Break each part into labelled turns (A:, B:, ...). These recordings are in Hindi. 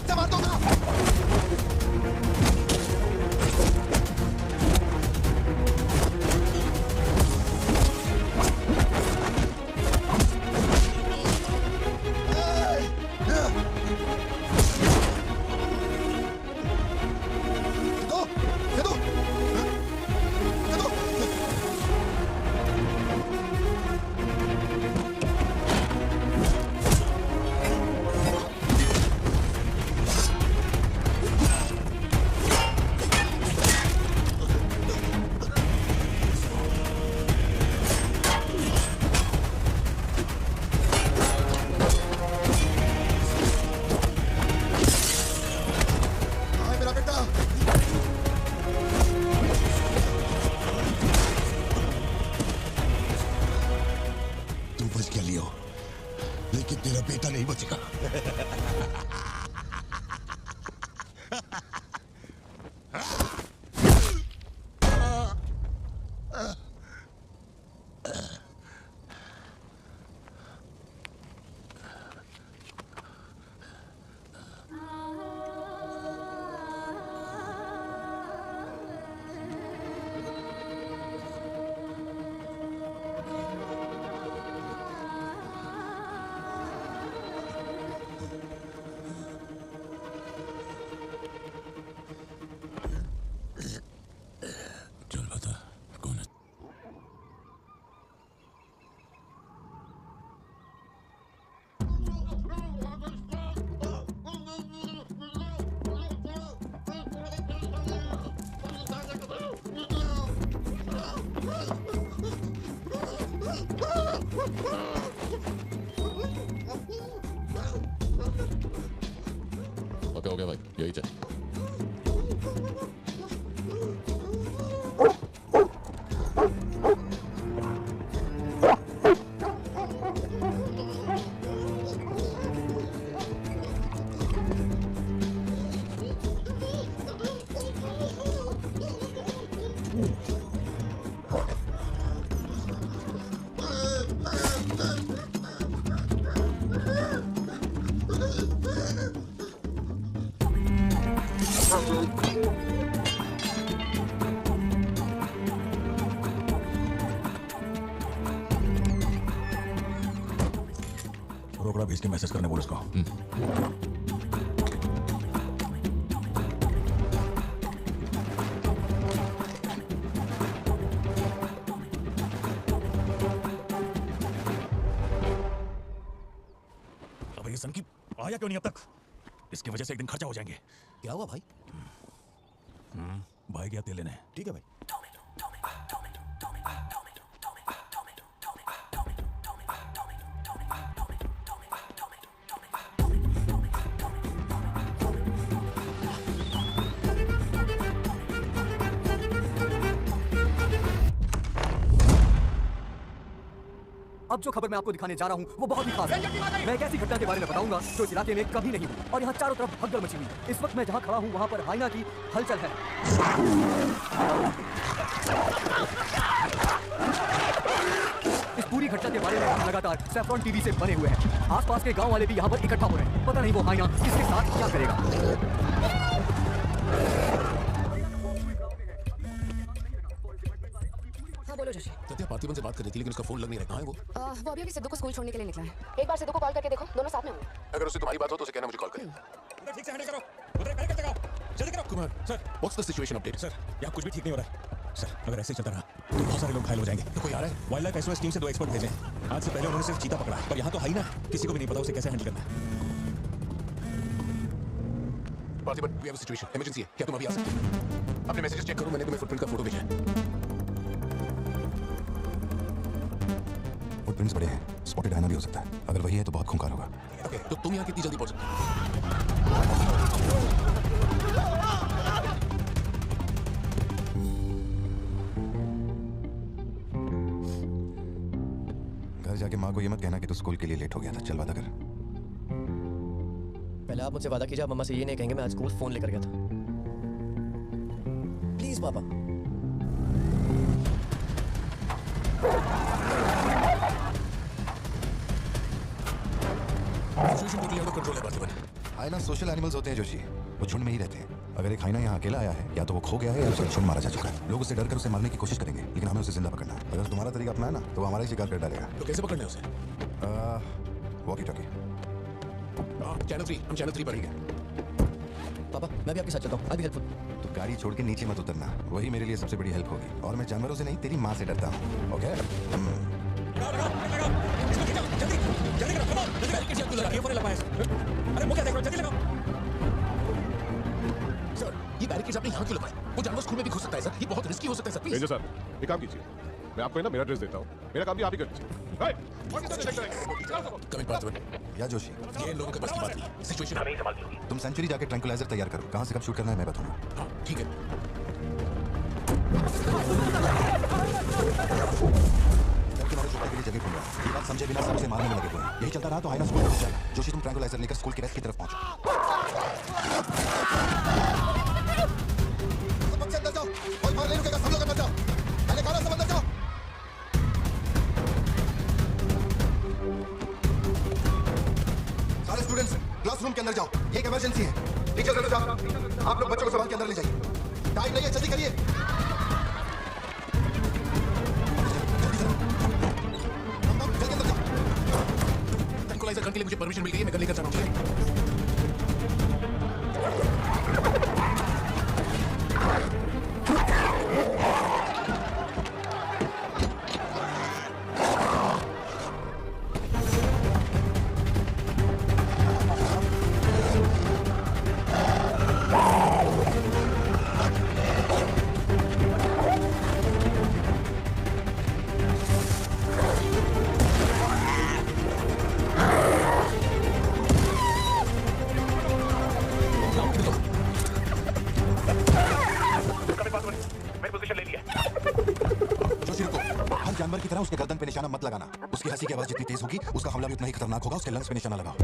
A: हाथ से मार दूंगा। लेकिन तेरा बेटा नहीं बचेगा।
B: ओके भाई, यही चाहिए।
A: रोकड़ा भेज के मैसेज करने बोल उसको। अब ये सनकी आया क्यों नहीं अब तक? इसकी वजह से एक दिन खर्चा हो जाएंगे।
C: क्या हुआ भाई?
A: भाई गया तेल लेने।
C: ठीक है भाई।
D: अब जो खबर मैं आपको दिखाने जा रहा हूँ वो बहुत ही खास है। मैं एक ऐसी घटना के बारे में बताऊंगा जो इस इलाके में कभी नहीं हुई और यहाँ चारों तरफ भगदड़ मची हुई। इस वक्त मैं जहाँ खड़ा हूँ वहाँ पर हाइना की हलचल है। इस पूरी घटना के बारे में हम लगातार सैफ्रॉन टीवी से बने हुए हैं। आसपास के गांव वाले भी यहाँ पर इकट्ठा हो रहे हैं। पता नहीं वो हाइना किसके साथ क्या करेगा।
C: सत्या पार्थिबन से बात कर रही थी लेकिन उसका फोन लग नहीं रहा। कहाँ है वो?
E: वो अभी सिद्धू को स्कूल छोड़ने के लिए निकला है। एक बार सिद्धू को कॉल करके देखो, दोनों साथ में होंगे।
C: अगर उससे तुम्हारी बात हो तो उसे कहना मुझे कॉल करे।
A: ठीक से हैंडल करो। उधर करके लगाओ। जल्दी करो।
C: Kumar sir, what's the situation update?
A: Sir, यहाँ कुछ भी ठीक नहीं हो रहा है। सर, अगर ऐसे ही चलता रहा तो बहुत सारे लोग घायल हो जाएंगे।
C: तो कोई आ रहा है?
A: वाइल्ड लाइफ एसओएस टीम से 2 एक्सपर्ट भेजे हैं। आज से पहले उन्होंने सिर्फ चीता पकड़ा है, पर यहाँ तो हाइना किसी को भी नहीं पता उसे कैसे हैंडल करना है।
C: Parthiban, we have a situation, emergency है। क्या तुम अभी आ सकते हो? अपने मैसेजेस चेक करो, मैंने तुम्हें फुटप्रिंट का फोटो भेजा है।
F: फुटप्रिंट्स बड़े हैं, स्पॉटेड हाइना भी हो सकता है। अगर वही है तो बहुत खूंखार होगा।
C: ओके, तो तुम यहाँ कितनी जल्दी पहुंच सकते हो?
F: घर जाके माँ को ये मत कहना कि तू स्कूल के लिए लेट हो गया था। चल वादा कर।
G: पहले आप मुझसे वादा कीजिए, आप मम्मा से ये नहीं कहेंगे मैं आज स्कूल फोन लेकर गया था। प्लीज पापा।
C: Situation totally out of control है पार्थिबन।
F: हाइना सोशल एनिमल्स होते हैं जोशी, वो झुंड में ही रहते हैं। अगर एक हाइना यहाँ अकेला आया है या तो वो खो गया है या उसे झुंड मारा जा चुका है। लोग उससे डर कर उसे मारने की कोशिश करेंगे, लेकिन हमें उसे जिंदा पकड़ना है। अगर तुम्हारा तरीका अपनाया ना तो वो हमारा ही शिकार कर डालेगा।
C: तो कैसे पकड़ना है उसे?
F: Walkie talkie.
C: चैनल 3 पर ही है।
G: पापा मैं भी आपके साथ चलता हूँ। अभी हेल्पफुल।
F: तो गाड़ी छोड़ के नीचे मत उतरना, वही मेरे लिए सबसे बड़ी हेल्प होगी। और मैं जानवरों से नहीं, तेरी माँ से डरता हूँ। ओके?
C: सर, ये बैरिकेड्स आपने यहाँ क्यों लगाए? वो जानवर स्कूल में भी घुस सकता है सर। ये बहुत रिस्की हो सकता है सर। प्लीज
B: रेंजर सर, एक काम कीजिए, मैं आपको है ना मेरा ड्रेस देता हूँ, मेरा काम भी आप ही कर दीजिए। राइट?
C: कमिंग पार्थिवन।
F: या जोशी,
C: ये इन लोगों के पास की बात नहीं। सिचुएशन हमें ही संभालनी होगी।
F: तुम सेंचुरी जाके ट्रैंकुलाइजर तैयार करो। कहाँ से कब शूट करना है मैं बताऊंगा।
C: हाँ, ठीक है।
F: तुम्हारे छुपने के लिए जगह ढूंढ रहा है। ये बात समझे बिना सब उसे मारने में लगे हुए हैं। यही चलता रहा तो हाइना स्कूल पहुंच जाएगा। जोशी तुम ट्रैंकुलाइजर लेकर स्कूल के रेस्ट की तरफ पहुंचो। सबसे अंदर जाओ, कोई बाहर नहीं रुकेगा। सब लोग अंदर जाओ। मैंने कहा सब अंदर जाओ। सारे स्टूडेंट्स क्लासरूम के अंदर जाओ, ये एक इमरजेंसी है। टीचर्स अंदर जाओ। आप लोग बच्चों को संभाल के अंदर ले जाइए। टाइम नहीं है, जल्दी करिए।
C: ट्रैंकुलाइजर करने के लिए मुझे परमिशन मिल गई है। मैं कर लेकर जा रहा हूँ।
F: जानवर की तरह उसके गर्दन पे निशाना मत लगाना। उसकी हंसी की आवाज जितनी तेज होगी उसका हमला भी उतना ही खतरनाक होगा। उसके लंग्स पे निशाना लगाओ।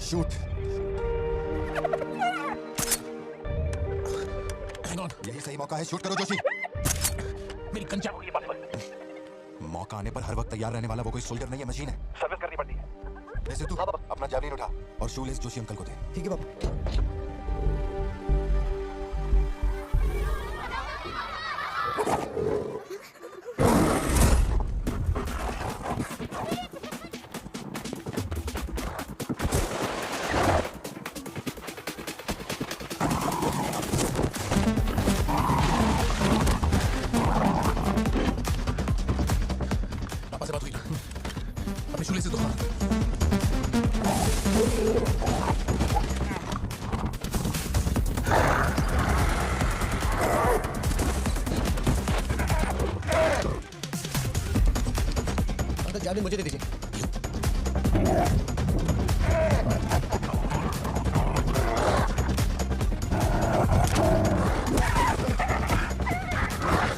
F: शूट।
C: Hang on.
F: यही सही मौका है, शूट करो जोशी।
C: मेरी गन चाक होगी पार्थिवन।
F: मौका आने पर हर वक्त तैयार रहने वाला वो कोई सोल्जर नहीं है, मशीन है।
C: सर्विस करनी पड़ती है।
F: वैसे तू अपना जावलिन उठा और शूलेस जोशी अंकल को दे।
G: ठीक है पापा।
C: पापा से बात हुई ना? अपने शूले से दो।
G: अंकल जावलिन मुझे दे दीजिए।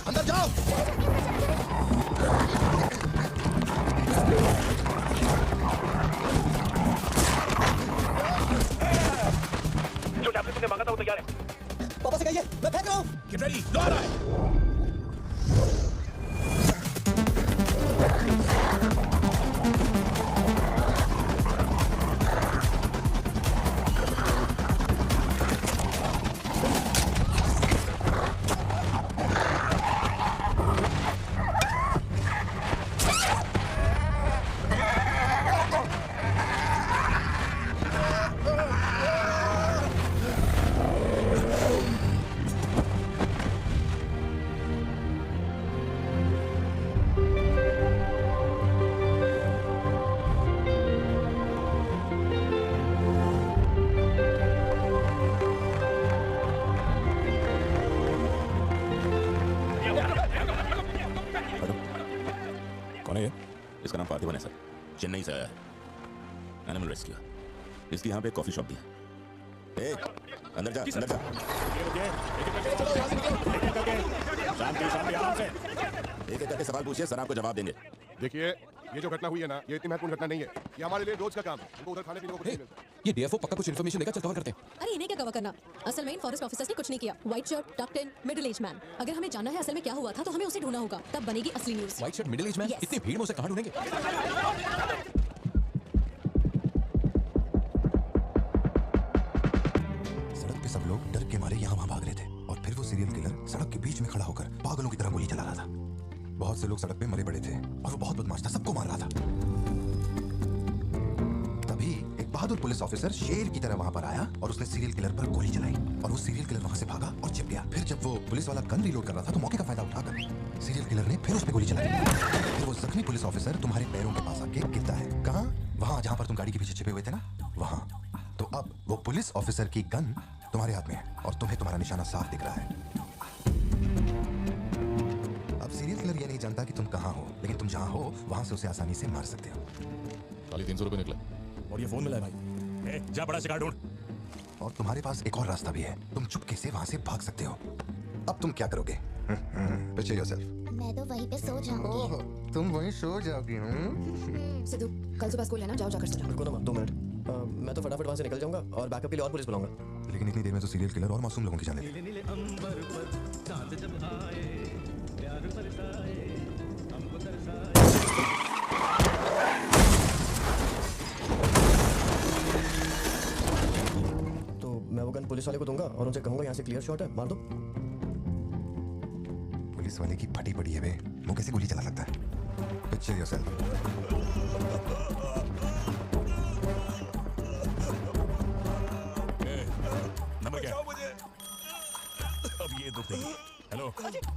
F: अंदर जाओ।
C: जो टैबलेट तुमने मांगा था वो तैयार है।
G: पापा से कहिए मैं फेंक रहा हूँ।
C: Get ready. लो आ रहा है।
A: कौन है ये? इसका नाम पार्थिवन है सर, चेन्नई से आया है। Animal rescue. इसकी यहाँ पे एक कॉफी शॉप भी है। ए, अंदर जा, अंदर जा। शांति शांति, आराम से। एक एक करके सवाल पूछिए, सर आपको जवाब देंगे।
B: देखिए, ये जो घटना हुई है ना, ये इतनी महत्वपूर्ण घटना नहीं है। ये हमारे लिए रोज का काम है। उनको उधर खाने पीने को कुछ नहीं मिलता।
A: ये डीएफओ पक्का कुछ इन्फॉर्मेशन देगा, चल कवर करते हैं।
H: अरे इन्हें क्या कवर करना? असल में इन फॉरेस्ट ऑफिसर्स ने कुछ नहीं किया। व्हाइट शर्ट, टक्ड इन, मिडिल एज मैन। अगर हमें जानना है असल में क्या हुआ था तो हमें उसे ढूंढना होगा, तब बनेगी असली news.
A: White shirt, middle age man,
H: Yes.
A: इतनी भीड़ में उसे कहाँ ढूंढेंगे?
F: तुम्हारे यहाँ वहां भाग रहे थे और फिर वो सीरियल किलर सड़क के बीच में खड़ा होकर पागलों की तरह गोली चला रहा था। बहुत से लोग सड़क पे मरे पड़े थे और वो बहुत बदमाश था, सबको मार रहा था। तभी एक बहादुर पुलिस ऑफिसर शेर की तरह वहां पर आया और उसने सीरियल किलर पर गोली चलाई और वो सीरियल किलर वहां से भागा और छिप गया। फिर जब वो पुलिस वाला गन रिलोड कर रहा था तो मौके का फायदा उठाकर सीरियल किलर ने फिर उस पर गोली चलाई। फिर वो जख्मी पुलिस ऑफिसर तुम्हारे पैरों के पास आके गिरता है। कहाँ? वहां जहां पर तुम गाड़ी के पीछे छिपे हुए थे ना, वहां। तो अब वो पुलिस ऑफिसर की गन तुम्हारे हाथ में है और तुम्हें तुम्हारा निशाना साफ दिख रहा है। अब सीरियल किलर ये नहीं जानता कि तुम कहां हो, लेकिन तुम जहां हो वहां से उसे आसानी से मार सकते हो।
C: खाली 300 रुपए निकला
A: और ये फोन मिला है भाई। जा बड़ा शिकार ढूंढ।
F: और तुम्हारे पास एक और रास्ता भी है, तुम चुपके से वहां से भाग सकते हो। अब तुम क्या करोगे? Picture yourself.
I: मैं तो वहीं पे सो जाऊंगी।
F: तुम वहीं सो जाओगी?
E: सिद्धू, कल सुबह स्कूल है ना, जाओ जाकर सो जाओ।
G: रुको ना माँ, 2 मिनट। मैं तो फटाफट वहाँ से निकल जाऊंगा और बैकअप के लिए और पुलिस बुलाऊंगा।
F: लेकिन इतनी देर में तो सीरियल किलर और मासूम लोगों की जान ले ली।
G: तो मैं वो गन पुलिस वाले को दूंगा और उनसे कहूंगा यहाँ से क्लियर शॉट है, मार दो।
F: पुलिस वाले की फटी पड़ी है बे, वो कैसे गोली चला सकता है? Picture yourself.
A: नंबर क्या है? अब ये दुख नहीं। हेलो,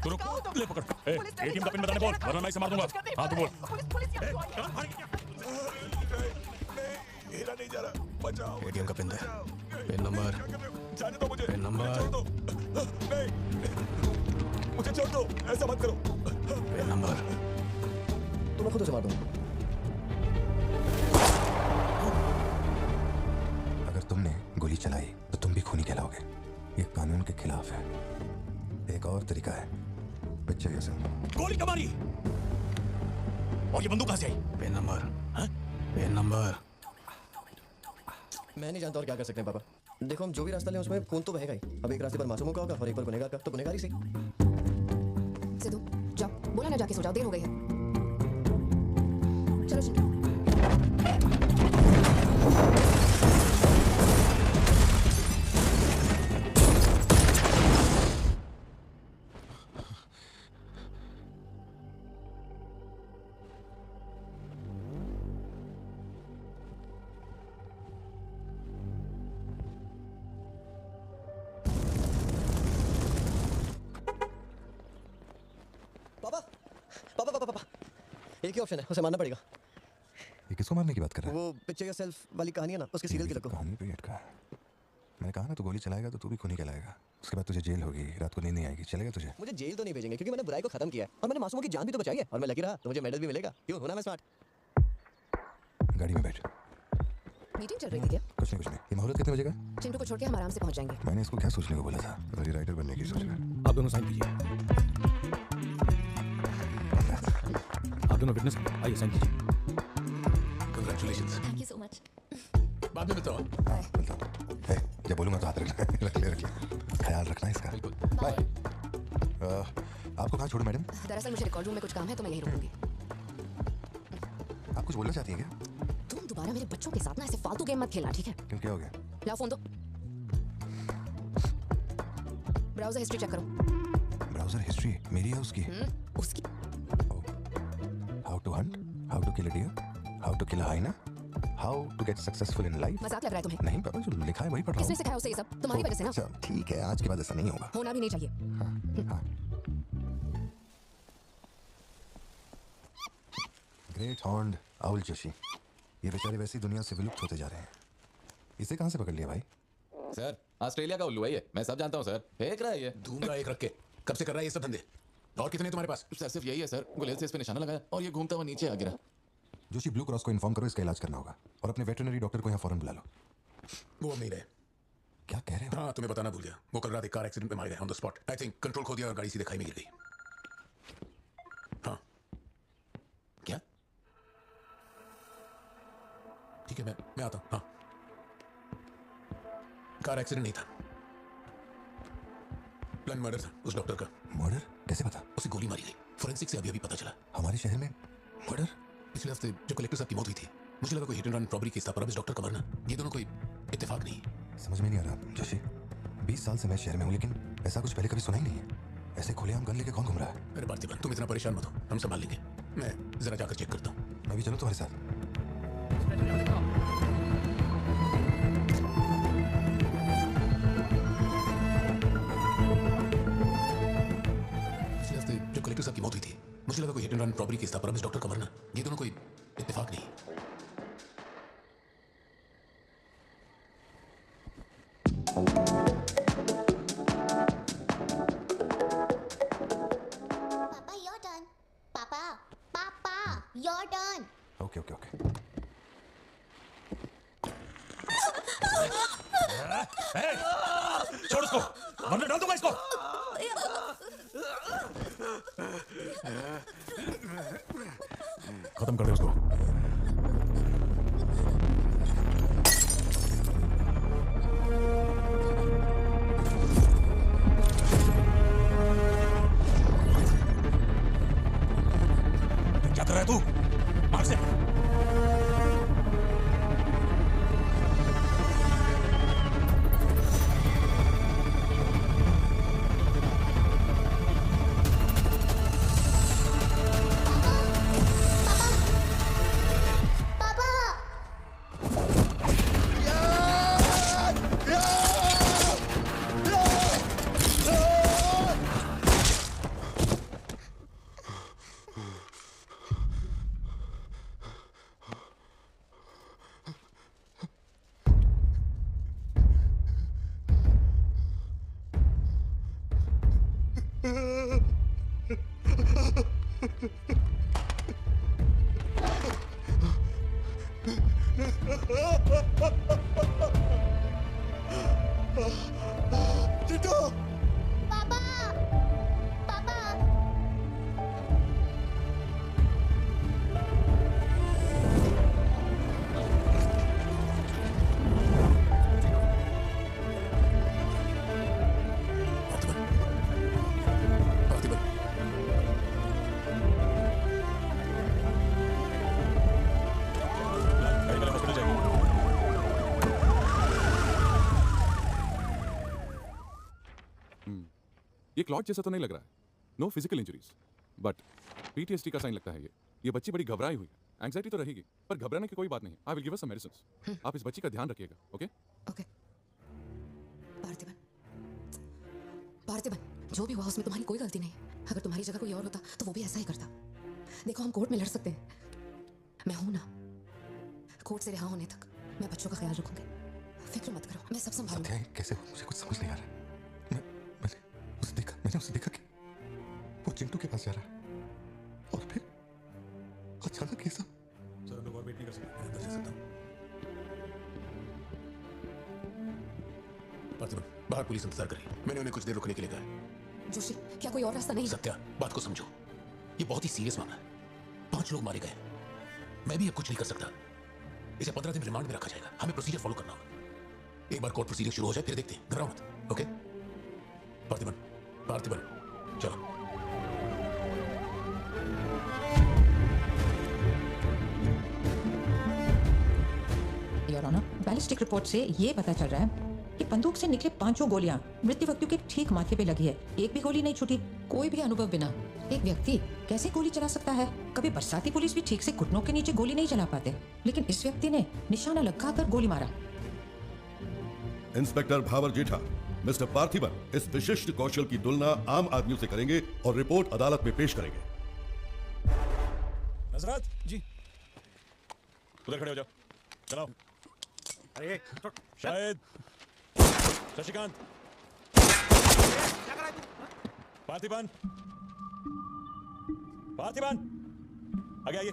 A: तू रुक, ले पकड़। एटीएम का पिन बताने बोल, वरना मैं इसे मार दूंगा। हाँ तू बोल।
B: हिला नहीं जा रहा, बचाओ।
C: एटीएम का पिन दे। Pin number.
B: जाने दो मुझे।
C: Pin number.
B: जाने दो। नहीं, मुझे छोड़ दो, ऐसा मत करो।
C: Pin number.
G: तो मैं खुद उसे मार दूंगा।
F: अगर तुमने गोली चलाई तो तुम भी खूनी कहलाओगे। ये कानून के खिलाफ है। एक और तरीका है। Picture yourself.
A: गोली कब मारी? और ये बंदूक कहाँ से आई?
C: Pin number. Pin number.
G: मैं नहीं जानता और क्या कर सकते हैं पापा। देखो हम जो भी रास्ता लें उसमें खून तो बहेगा ही। अब एक रास्ते पर मासूमों का होगा और एक पर गुनहगार का, तो गुनहगार ही सही।
E: सिद्धू, जाओ, बोला ना जाके सो जाओ, देर हो गई है। चलो चिंटू।
G: पापा पापा पापा एक ही ऑप्शन है, उसे मारना पड़ेगा।
F: ये किसको मारने की बात कर रहा है?
G: वो पिक्चर योरसेल्फ वाली कहानी है ना, उसके सीरियल किलर को।
F: कहानी पे अटका है। मैंने कहा ना तू गोली चलाएगा तो तू भी खूनी कहलाएगा। उसके बाद तुझे जेल होगी, रात को नींद नहीं आएगी। चलेगा तुझे?
G: मुझे जेल तो नहीं भेजेंगे क्योंकि मैंने बुराई को खत्म किया है और मैंने मासूमों की जान भी तो बचाई है और मैं लकी रहा तो मुझे मेडल भी मिलेगा। क्यों, होना मैं स्मार्ट।
F: गाड़ी में बैठ।
E: मीटिंग चल रही थी क्या?
F: कुछ नहीं। ये मुहूर्त कितने बजे का?
E: चिंटू को छोड़ के हम आराम से पहुंच जाएंगे।
F: मैंने इसको क्या सोचने को बोला था? बड़ी राइटर बनने की सोच रहा है।
D: आप दोनों साइन कीजिए। आप दोनों विटनेस, आइए साइन कीजिए।
C: Congratulations.
I: Thank you so much.
C: बाद में बताओ।
F: हाँ, मिलता हूँ। हे, जब बोलूँगा तो हाथ रखना। रख ले। ख्याल रखना इसका।
C: बिल्कुल।
F: बाय। आपको कहाँ छोड़ूं मैडम?
E: दरअसल मुझे रिकॉर्ड रूम में कुछ काम है तो मैं यहीं रुकूंगी।
F: आप कुछ बोलना चाहती हैं क्या?
E: तुम दोबारा मेरे बच्चों के साथ ना ऐसे फालतू गेम मत खेलना, ठीक है?
F: क्यों, क्या हो गया?
E: लाओ फोन दो। ब्राउजर हिस्ट्री चेक करो।
F: ब्राउजर हिस्ट्री मेरी है उसकी?
E: उसकी।
F: How to hunt, how to kill a deer, how to kill a hyena, how to get successful in life.
E: मजाक लग रहा है तुम्हें?
F: नहीं पापा, जो लिखा है वही पढ़ रहा
E: किसने
F: हूँ।
E: सिखाया उसे ये सब? तुम्हारी वजह से ना।
F: अच्छा ठीक है, आज के बाद ऐसा नहीं होगा।
E: होना भी नहीं चाहिए।
F: हाँ। ग्रेट हॉर्न्ड आउल जोशी, ये बेचारे वैसी दुनिया से विलुप्त होते जा रहे हैं। इसे कहाँ से पकड़ लिया भाई?
J: सर ऑस्ट्रेलिया का उल्लू है ये, मैं सब जानता हूँ सर। फेंक रहा है ये।
C: दूंगा एक रख के। कब से कर रहा है ये सब धंधे? और कितने तुम्हारे पास?
J: सर सिर्फ यही है सर, गुलेल से इस पे निशाना लगाया और ये घूमता हुआ नीचे आ गिरा।
F: जोशी, ब्लू क्रॉस को इन्फॉर्म करो, इसका इलाज करना होगा और अपने वेटरनरी डॉक्टर को यहाँ फौरन बुला लो।
C: वो अब नहीं रहे।
F: क्या कह रहे हो?
C: हाँ, तुम्हें बताना भूल गया। वो कल रात एक कार एक्सीडेंट में मारे गए on the spot. I think control खो दिया और गाड़ी सीधे खाई में गिर गई। हाँ
J: क्या?
C: ठीक है, मैं आता हूँ। हाँ, कार एक्सीडेंट नहीं था, प्लान मर्डर था उस डॉक्टर का।
F: मर्डर? कैसे पता?
C: उसे गोली मारी गई। फोरेंसिक से अभी पता चला।
F: हमारे शहर में मर्डर?
C: पिछले हफ्ते जो कलेक्टर साहब की मौत हुई थी, मुझे लगा कोई hit and run robbery case था, पर अब इस डॉक्टर का मरना, ये दोनों कोई इत्तेफाक नहीं।
F: समझ में नहीं आ रहा जोशी। 20 साल से मैं शहर में हूँ, लेकिन ऐसा कुछ पहले कभी सुना ही नहीं है। ऐसे खुलेआम गन लेके कौन घूम रहा है?
C: अरे पार्थिबन, तुम इतना परेशान मत हो, हम संभाल लेंगे। मैं जरा जाकर चेक करता हूँ।
F: मैं भी चलूँ तुम्हारे साथ?
C: पिछले हफ्ते जब कलेक्टर साहब की मौत हुई थी, मुझे लगा कोई hit and run robbery case था, पर अब इस डॉक्टर का मरना, ये दोनों कोई इत्तेफाक नहीं।
I: पापा योर टर्न। पापा पापा your turn.
F: Okay okay okay.
A: छोड़ उसको, वरना डाल दूंगा इसको।
B: खत्म कर दे उसको।
A: क्या कर रहा है तू? मार से।
B: ये क्लॉट जैसा तो नहीं लग रहा है। No physical injuries, but PTSD का साइन लगता है ये बच्ची बड़ी घबराई हुई है। एंग्जाइटी तो रहेगी, पर घबराने की कोई बात नहीं। I will give her some medicine. आप इस बच्ची का ध्यान रखिएगा, ओके?
E: ओके। पार्थिबन, पार्थिबन, जो भी हुआ उसमें तुम्हारी कोई गलती नहीं। अगर तुम्हारी जगह कोई और होता तो वो भी ऐसा ही करता। देखो, हम कोर्ट में लड़ सकते हैं, मैं हूं ना। कोर्ट से रिहा होने तक मैं बच्चों का ख्याल रखूंगी। फिक्र मत करो, मैं सब संभालूंगा।
F: कैसे हो? मुझे कुछ समझ नहीं आ रहा है। मैंने उसे देखा कि वो चिंटू के पास जा रहा है, और फिर अचानक ये सब।
B: सर, हम लोग और वेट नहीं कर सकते।
C: मैं अंदर जा सकता हूँ। पार्थिबन, बाहर पुलिस इंतजार कर रही है। मैंने उन्हें कुछ देर रुकने के लिए कहा है।
E: जोशी, क्या कोई और रास्ता नहीं?
C: सत्या, बात को समझो, ये बहुत ही सीरियस मामला है। 5 लोग मारे गए, मैं भी अब कुछ नहीं कर सकता। इसे 15 दिन रिमांड में रखा जाएगा। हमें प्रोसीजर फॉलो करना होगा। एक बार कोर्ट प्रोसीजर शुरू हो जाए, फिर देखते हैं। घबराओ मत, ओके? पार्थिबन, पार्थिबन, चलो।
K: योर ऑनर, बैलिस्टिक रिपोर्ट से ये पता चल रहा है कि बंदूक से निकले 5 गोलियां मृत्यु व्यक्ति के ठीक माथे पे लगी है। एक भी गोली नहीं छूटी।
E: कोई भी अनुभव बिना एक व्यक्ति
K: कैसे गोली चला सकता है? कभी बरसाती पुलिस भी ठीक से घुटनों के नीचे गोली नहीं चला पाते, लेकिन इस व्यक्ति ने निशाना लगाकर गोली मारा।
B: इंस्पेक्टर भावर जेठा, मिस्टर पार्थिबन इस विशिष्ट कौशल की तुलना आम आदमियों से करेंगे और रिपोर्ट अदालत में पेश करेंगे।
A: नजरत जी, उधर खड़े हो जाओ। चलो।
D: अरे
A: शायद शशिकांत, पार्थिबन, पार्थिबन, आगे आइए।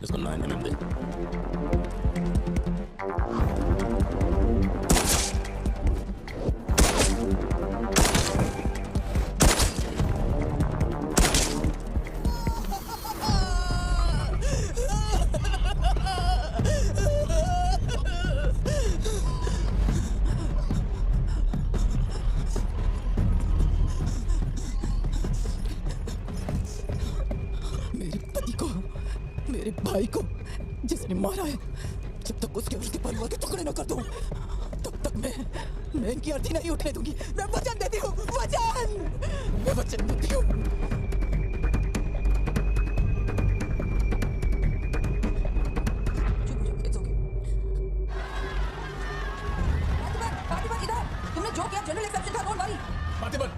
A: इसको 9 mm दे।
G: भाई को जिसने मारा है, जब तक उसके और उसके परिवार के टुकड़े न कर दूं, तब तक मैं इनकी अर्थी नहीं उठने दूंगी। मैं वचन देती हूँ, मैं वचन देती हूँ।
K: तुमने जो किया जनरल एक्सेप्शन था, डोंट वरी।
C: पार्थिबन,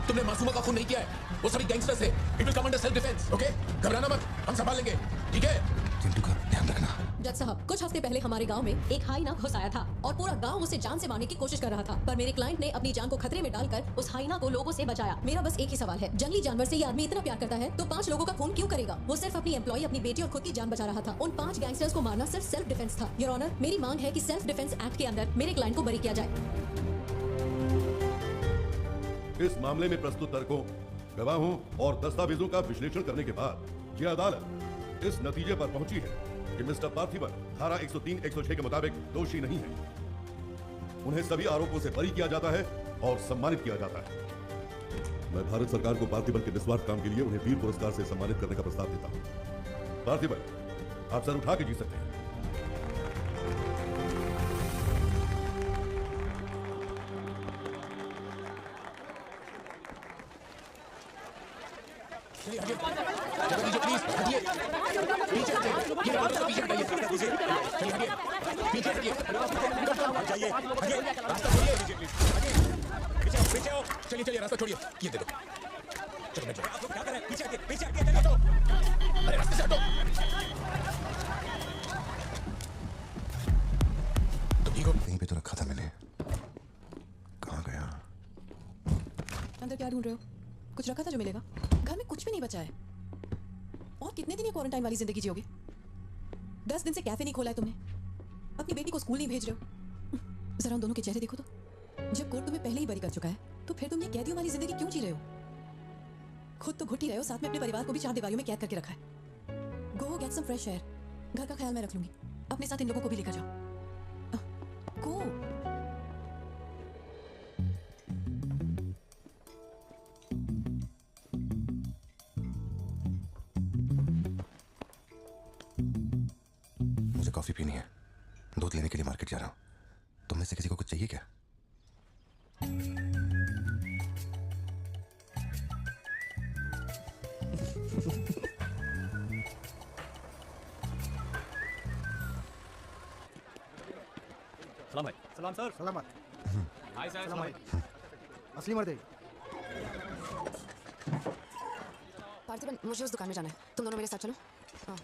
C: तुमने मासूमा का खून नहीं किया है, वो सभी गैंगस्टर्स थे। It will come under self defence, okay? घबराना मत, हम संभाल लेंगे, ठीक है?
F: चिंटू का ध्यान रखना।
H: जज साहब, कुछ हफ्ते पहले हमारे गांव में एक हाइना घुस आया था और पूरा गांव उसे जान से मारने की कोशिश कर रहा था, पर मेरे क्लाइंट ने अपनी जान को खतरे में डालकर उस हाइना को लोगों से बचाया। मेरा बस एक ही सवाल है, जंगली जानवर से ये आदमी इतना प्यार करता है तो 5 लोगों का खून क्यों करेगा? वो सिर्फ अपनी एम्प्लॉय, अपनी बेटी और खुद की जान बचा रहा था। उन 5 गैंगस्टर्स को मारना सिर्फ सेल्फ डिफेंस था। योर ऑनर, मेरी मांग है कि सेल्फ डिफेंस एक्ट के अंदर मेरे क्लाइंट को बरी किया जाए।
L: इस मामले में प्रस्तुत तर्कों, गवाहों और दस्तावेजों का विश्लेषण करने के बाद यह अदालत इस नतीजे पर पहुंची है कि मिस्टर पार्थिबन धारा 103-106 के मुताबिक दोषी नहीं है। उन्हें सभी आरोपों से बरी किया जाता है और सम्मानित किया जाता है। मैं भारत सरकार को पार्थिबन के निस्वार्थ काम के लिए उन्हें वीर पुरस्कार से सम्मानित करने का प्रस्ताव देता हूं। पार्थिबन, आप सर उठा के जी सकते हैं।
C: चलिए रास्ता छोड़िए, ये दे दो। चलो बैठ जाओ। क्या कर रहे हैं? पीछे अरे रास्ते से हटो। तुम ठीक हो?
F: यहीं पे तो रखा था मैंने, कहाँ गया?
E: अंदर क्या ढूंढ रहे हो? कुछ रखा था जो मिलेगा? घर में कुछ भी नहीं बचा है। और कितने दिन ये क्वारंटाइन वाली जिंदगी जियोगे? 10 दिन से कैफे नहीं खोला है तुमने, अपनी बेटी को स्कूल नहीं भेज रहे हो। जरा उन दोनों के चेहरे देखो तो। जब कोर्ट तुम्हें पहले ही बरी कर चुका है तो फिर तुम ये कैदियों वाली जिंदगी क्यों जी रहे हो? खुद तो घुट ही रहे हो, साथ में अपने परिवार को भी 4 दीवारियों में कैद करके रखा है। Go get some fresh air. घर का ख्याल मैं रख लूंगी, अपने साथ इन लोगों को भी लेकर जाओ। गो।
F: मुझे कॉफी पीनी है, दूध लेने के लिए मार्केट जा रहा हूँ। तुम में से किसी को कुछ चाहिए क्या?
D: सलाम भाई।
M: सलाम सर। सलामत।
J: Hi sir.
M: सलाम भाई। असली मर्द है।
E: पार्थिबन, मुझे उस दुकान में जाना है, तुम दोनों मेरे साथ चलो। हाँ,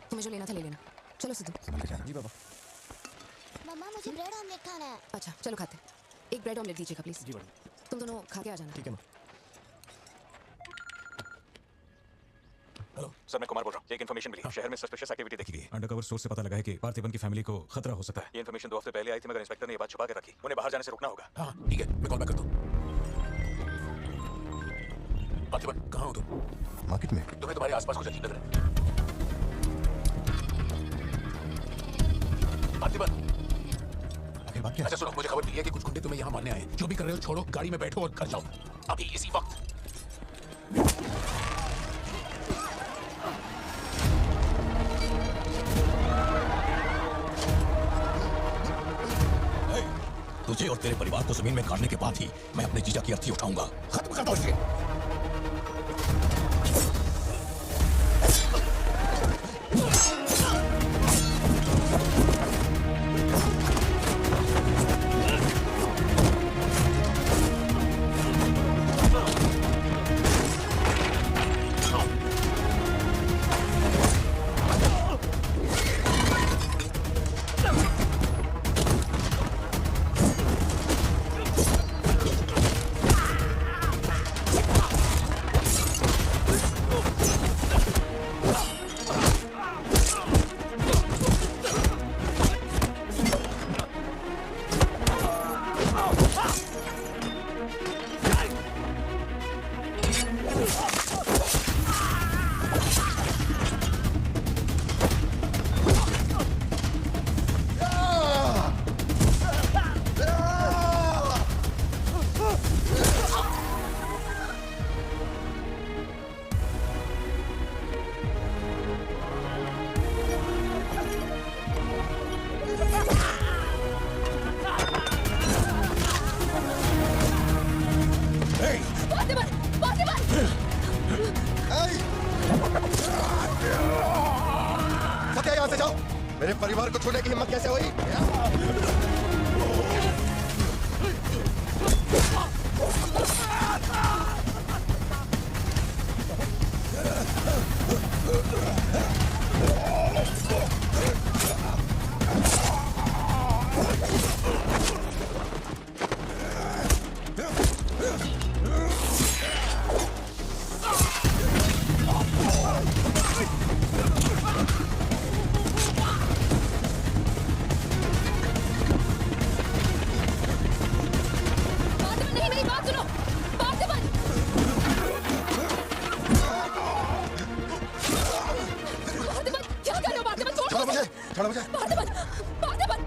E: तुम्हें जो लेना था ले लेना। चलो सिद्धू।
F: जी बाबा।
I: मम्मा, मुझे ब्रेड ऑमलेट खाना है।
E: अच्छा चलो खाते। एक ब्रेड ऑमलेट दीजिएगा प्लीज।
M: जी मैडम।
E: तुम दोनों खा के आ जाना।
G: ठीक है माँ।
C: हेलो सर, मैं कुमार बोल रहा हूँ। एक इन्फॉर्मेशन मिली, शहर में सस्पिशियस एक्टिविटी देखी गई।
J: अंडरकवर सोर्स से पता लगा है कि पार्थिबन की फैमिली को खतरा हो सकता है।
C: ये इन्फॉर्मेशन 2 हफ्ते पहले आई थी, मगर इंस्पेक्टर ने ये बात छुपा के रखी। उन्हें बाहर जाने से रुकना होगा। हाँ ठीक है, मैं कॉल बैक करता हूँ। पार्थिबन, कहाँ हो तुम?
F: मार्केट में।
C: तुम्हें तुम्हारे आसपास कुछ अजीब लग रहा है। पार्थिबन,
F: आखिर बात क्या?
C: अच्छा सुनो, मुझे खबर मिली है कि कुछ गुंडे तुम्हें यहाँ मारने आए हैं। जो भी कर रहे हो छोड़ो, गाड़ी में बैठो और घर जाओ अभी इसी वक्त। तुझे और तेरे परिवार को जमीन में गाड़ने के बाद ही मैं अपने जीजा की अर्थी उठाऊंगा। खत्म कर दो इसे।
F: छूने की हिम्मत कैसे हुई?
H: पार्थिबन नहीं, मेरी बात सुनो। पार्थिबन! पार्थिबन, क्या कर रहे हो पार्थिबन? छोड़ो मुझे। पार्थिबन! पार्थिबन!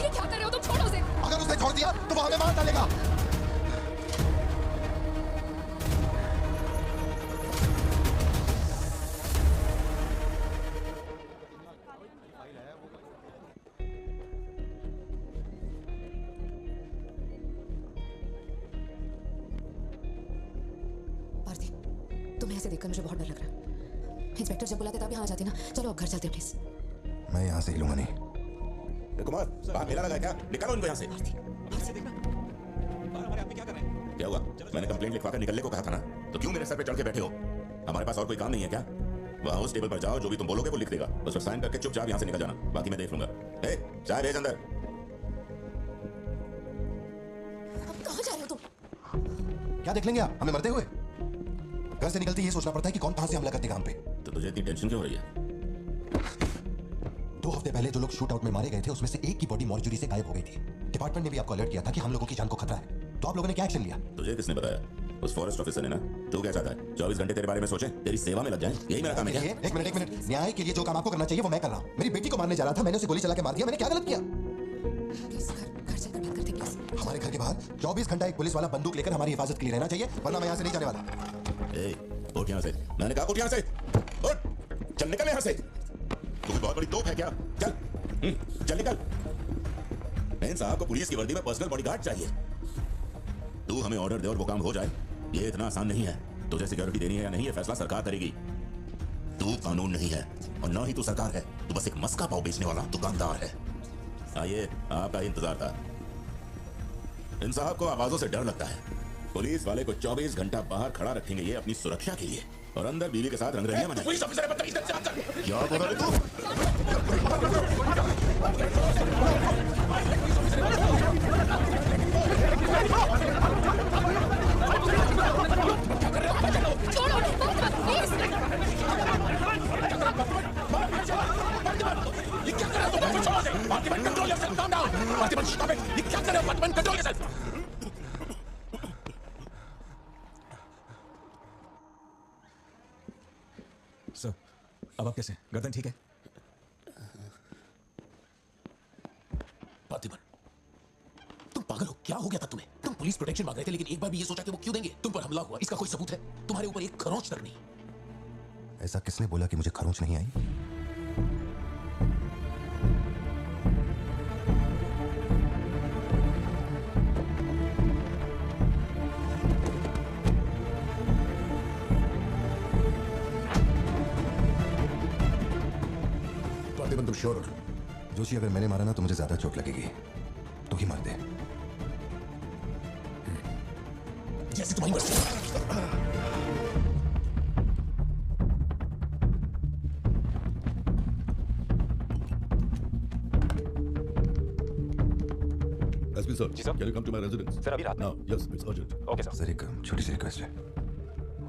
H: ये क्या कर रहे हो तुम? छोड़ो उसे।
F: अगर उसने छोड़ दिया तो वो हमें मार डालेगा।
E: पार्थी, तुम्हें ऐसे देखकर मुझे बहुत डर लग रहा है। इंस्पेक्टर जब बुलाते तब यहाँ आ जाते ना। चलो अब घर चलते हैं प्लीज।
F: मैं यहाँ से हिलूंगा नहीं।
A: कुमार बाहर मेला लगा है क्या? निकालो इनको यहाँ से। क्या हुआ? मैंने कंप्लेंट लिखवा कर निकलने को कहा था ना, तो क्यों मेरे सर पे चढ़ के बैठे हो? हमारे पास और कोई काम नहीं है क्या? वहाँ उस टेबल पर जाओ, जो भी तुम बोलोगे वो लिख देगा, उस पर साइन करके चुपचाप यहाँ से निकल जाना, बाकी मैं देख लूंगा। ए, चाय भेज अंदर।
E: अब कहाँ जा रहे हो तुम?
F: क्या देख लेंगे आप हमें मरते हुए? घर से निकलते ये सोचना पड़ता है कि कौन कहां से हमला कर देगा हम पे।
A: तो तुझे इतनी टेंशन क्यों हो रही है?
F: 2 हफ्ते पहले जो लोग शूट आउट में मारे गए थे उसमें से एक की बॉडी मॉर्चुरी से गायब हो गई थी। डिपार्टमेंट ने भी आपको अलर्ट किया था कि हम लोगों की जान को खतरा है, तो आप लोगों ने क्या एक्शन लिया?
A: तुझे किसने बताया? उस फॉरेस्ट ऑफिसर ने ना। तू क्या चाहता है? 24 घंटे तेरे बारे में सोचे, तेरी सेवा में लग जाए, यही मेरा काम है क्या?
F: एक मिनट, न्याय के लिए जो काम आपको करना चाहिए वो मैं कर रहा हूँ। मेरी बेटी को मारने जा रहा था, मैंने उसे गोली चला के मार दिया। मैंने क्या गलत किया?
E: घर चलकर बात करते प्लीज।
F: हमारे घर के बाहर 24 घंटा एक पुलिस वाला बंदूक लेकर हमारी हिफाजत के लिए रहना चाहिए, वरना मैं यहाँ से नहीं जाने वाला।
A: ए, उठ यहाँ से। मैंने कहा उठ यहाँ से। उठ, चल निकल यहाँ से। तू भी बहुत बड़ी तोप है क्या? चल, चल निकल। मेन साहब को पुलिस की वर्दी में पर्सनल बॉडीगार्ड चाहिए। तू हमें ऑर्डर दे और वो काम हो जाए, ये इतना आसान नहीं है। तुझे सिक्योरिटी देनी है या नहीं, ये फैसला सरकार करेगी। तू कानून नहीं है और ना ही तू सरकार है, तू बस एक मस्का पाव बेचने वाला दुकानदार है। आइए, आपका ही इंतजार था। इन साहब को आवाजों से डर लगता है। पुलिस वाले को 24 घंटा बाहर खड़ा रखेंगे ये अपनी सुरक्षा के लिए, और अंदर बीवी के साथ रंगरलियां मनाएंगे। पुलिस ऑफिसर है, बदतमीज इंसान। क्या बोल रहे तू?
H: छोड़ो प्लीज।
C: ये क्या कर रहे हो? Parthiban, control yourself, calm down। Parthiban, stop it। ये क्या कर रहे हो? Parthiban, control yourself.
N: सर, अब आप कैसे? गर्दन ठीक है?
C: पार्थिबन, तुम पागल हो? क्या हो गया था तुम्हें? तुम पुलिस प्रोटेक्शन मांग रहे थे, लेकिन एक बार भी ये सोचा कि वो क्यों देंगे? तुम पर हमला हुआ, इसका कोई सबूत है? तुम्हारे ऊपर एक खरोंच तक नहीं।
F: ऐसा किसने बोला कि मुझे खरोंच नहीं आई?
C: पार्थिबन, तुम श्योर हो ना?
F: जोशी, अगर मैंने मारा ना तो मुझे ज्यादा चोट लगेगी, तो ही मार दे।
C: जैसे तुम्हारी मर्जी।
L: SP sir, can you come to my residence?
N: Sir, अभी रात में।
L: Yes, it's urgent.
N: Okay sir.
F: Sir, एक छोटी सी रिक्वेस्ट है,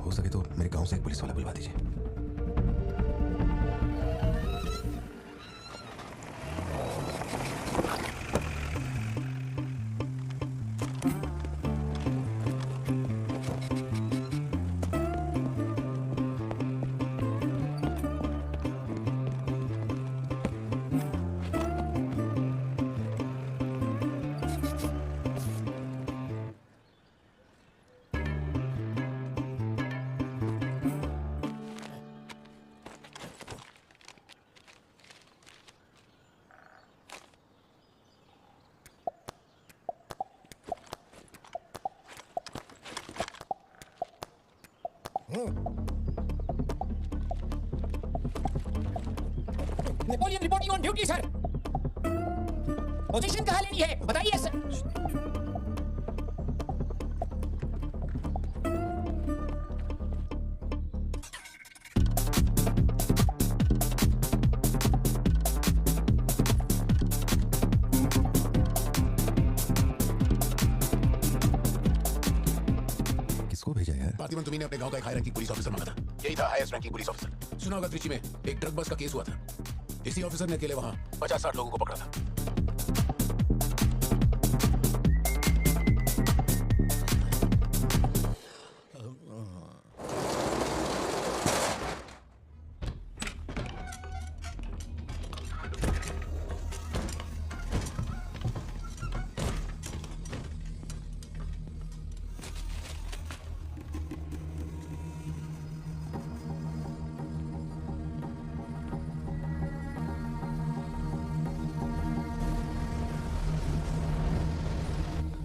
F: हो सके तो मेरे गांव से एक पुलिस वाला बुलवा दीजिए।
O: Napoleon reporting on duty sir. Position कहाँ लेनी है बताइए सर।
F: किसको भेजा यार?
C: पार्थिबन तुम्ही ने अपने गांव का एक हाई रैंकिंग पुलिस ऑफिसर मांगा था। यही था हाईएस्ट रैंकिंग पुलिस ऑफिसर। सुना होगा त्रिची में एक ड्रग बस का केस हुआ था। इसी ऑफिसर ने अकेले वहां 50-60 लोगों को पकड़ा था।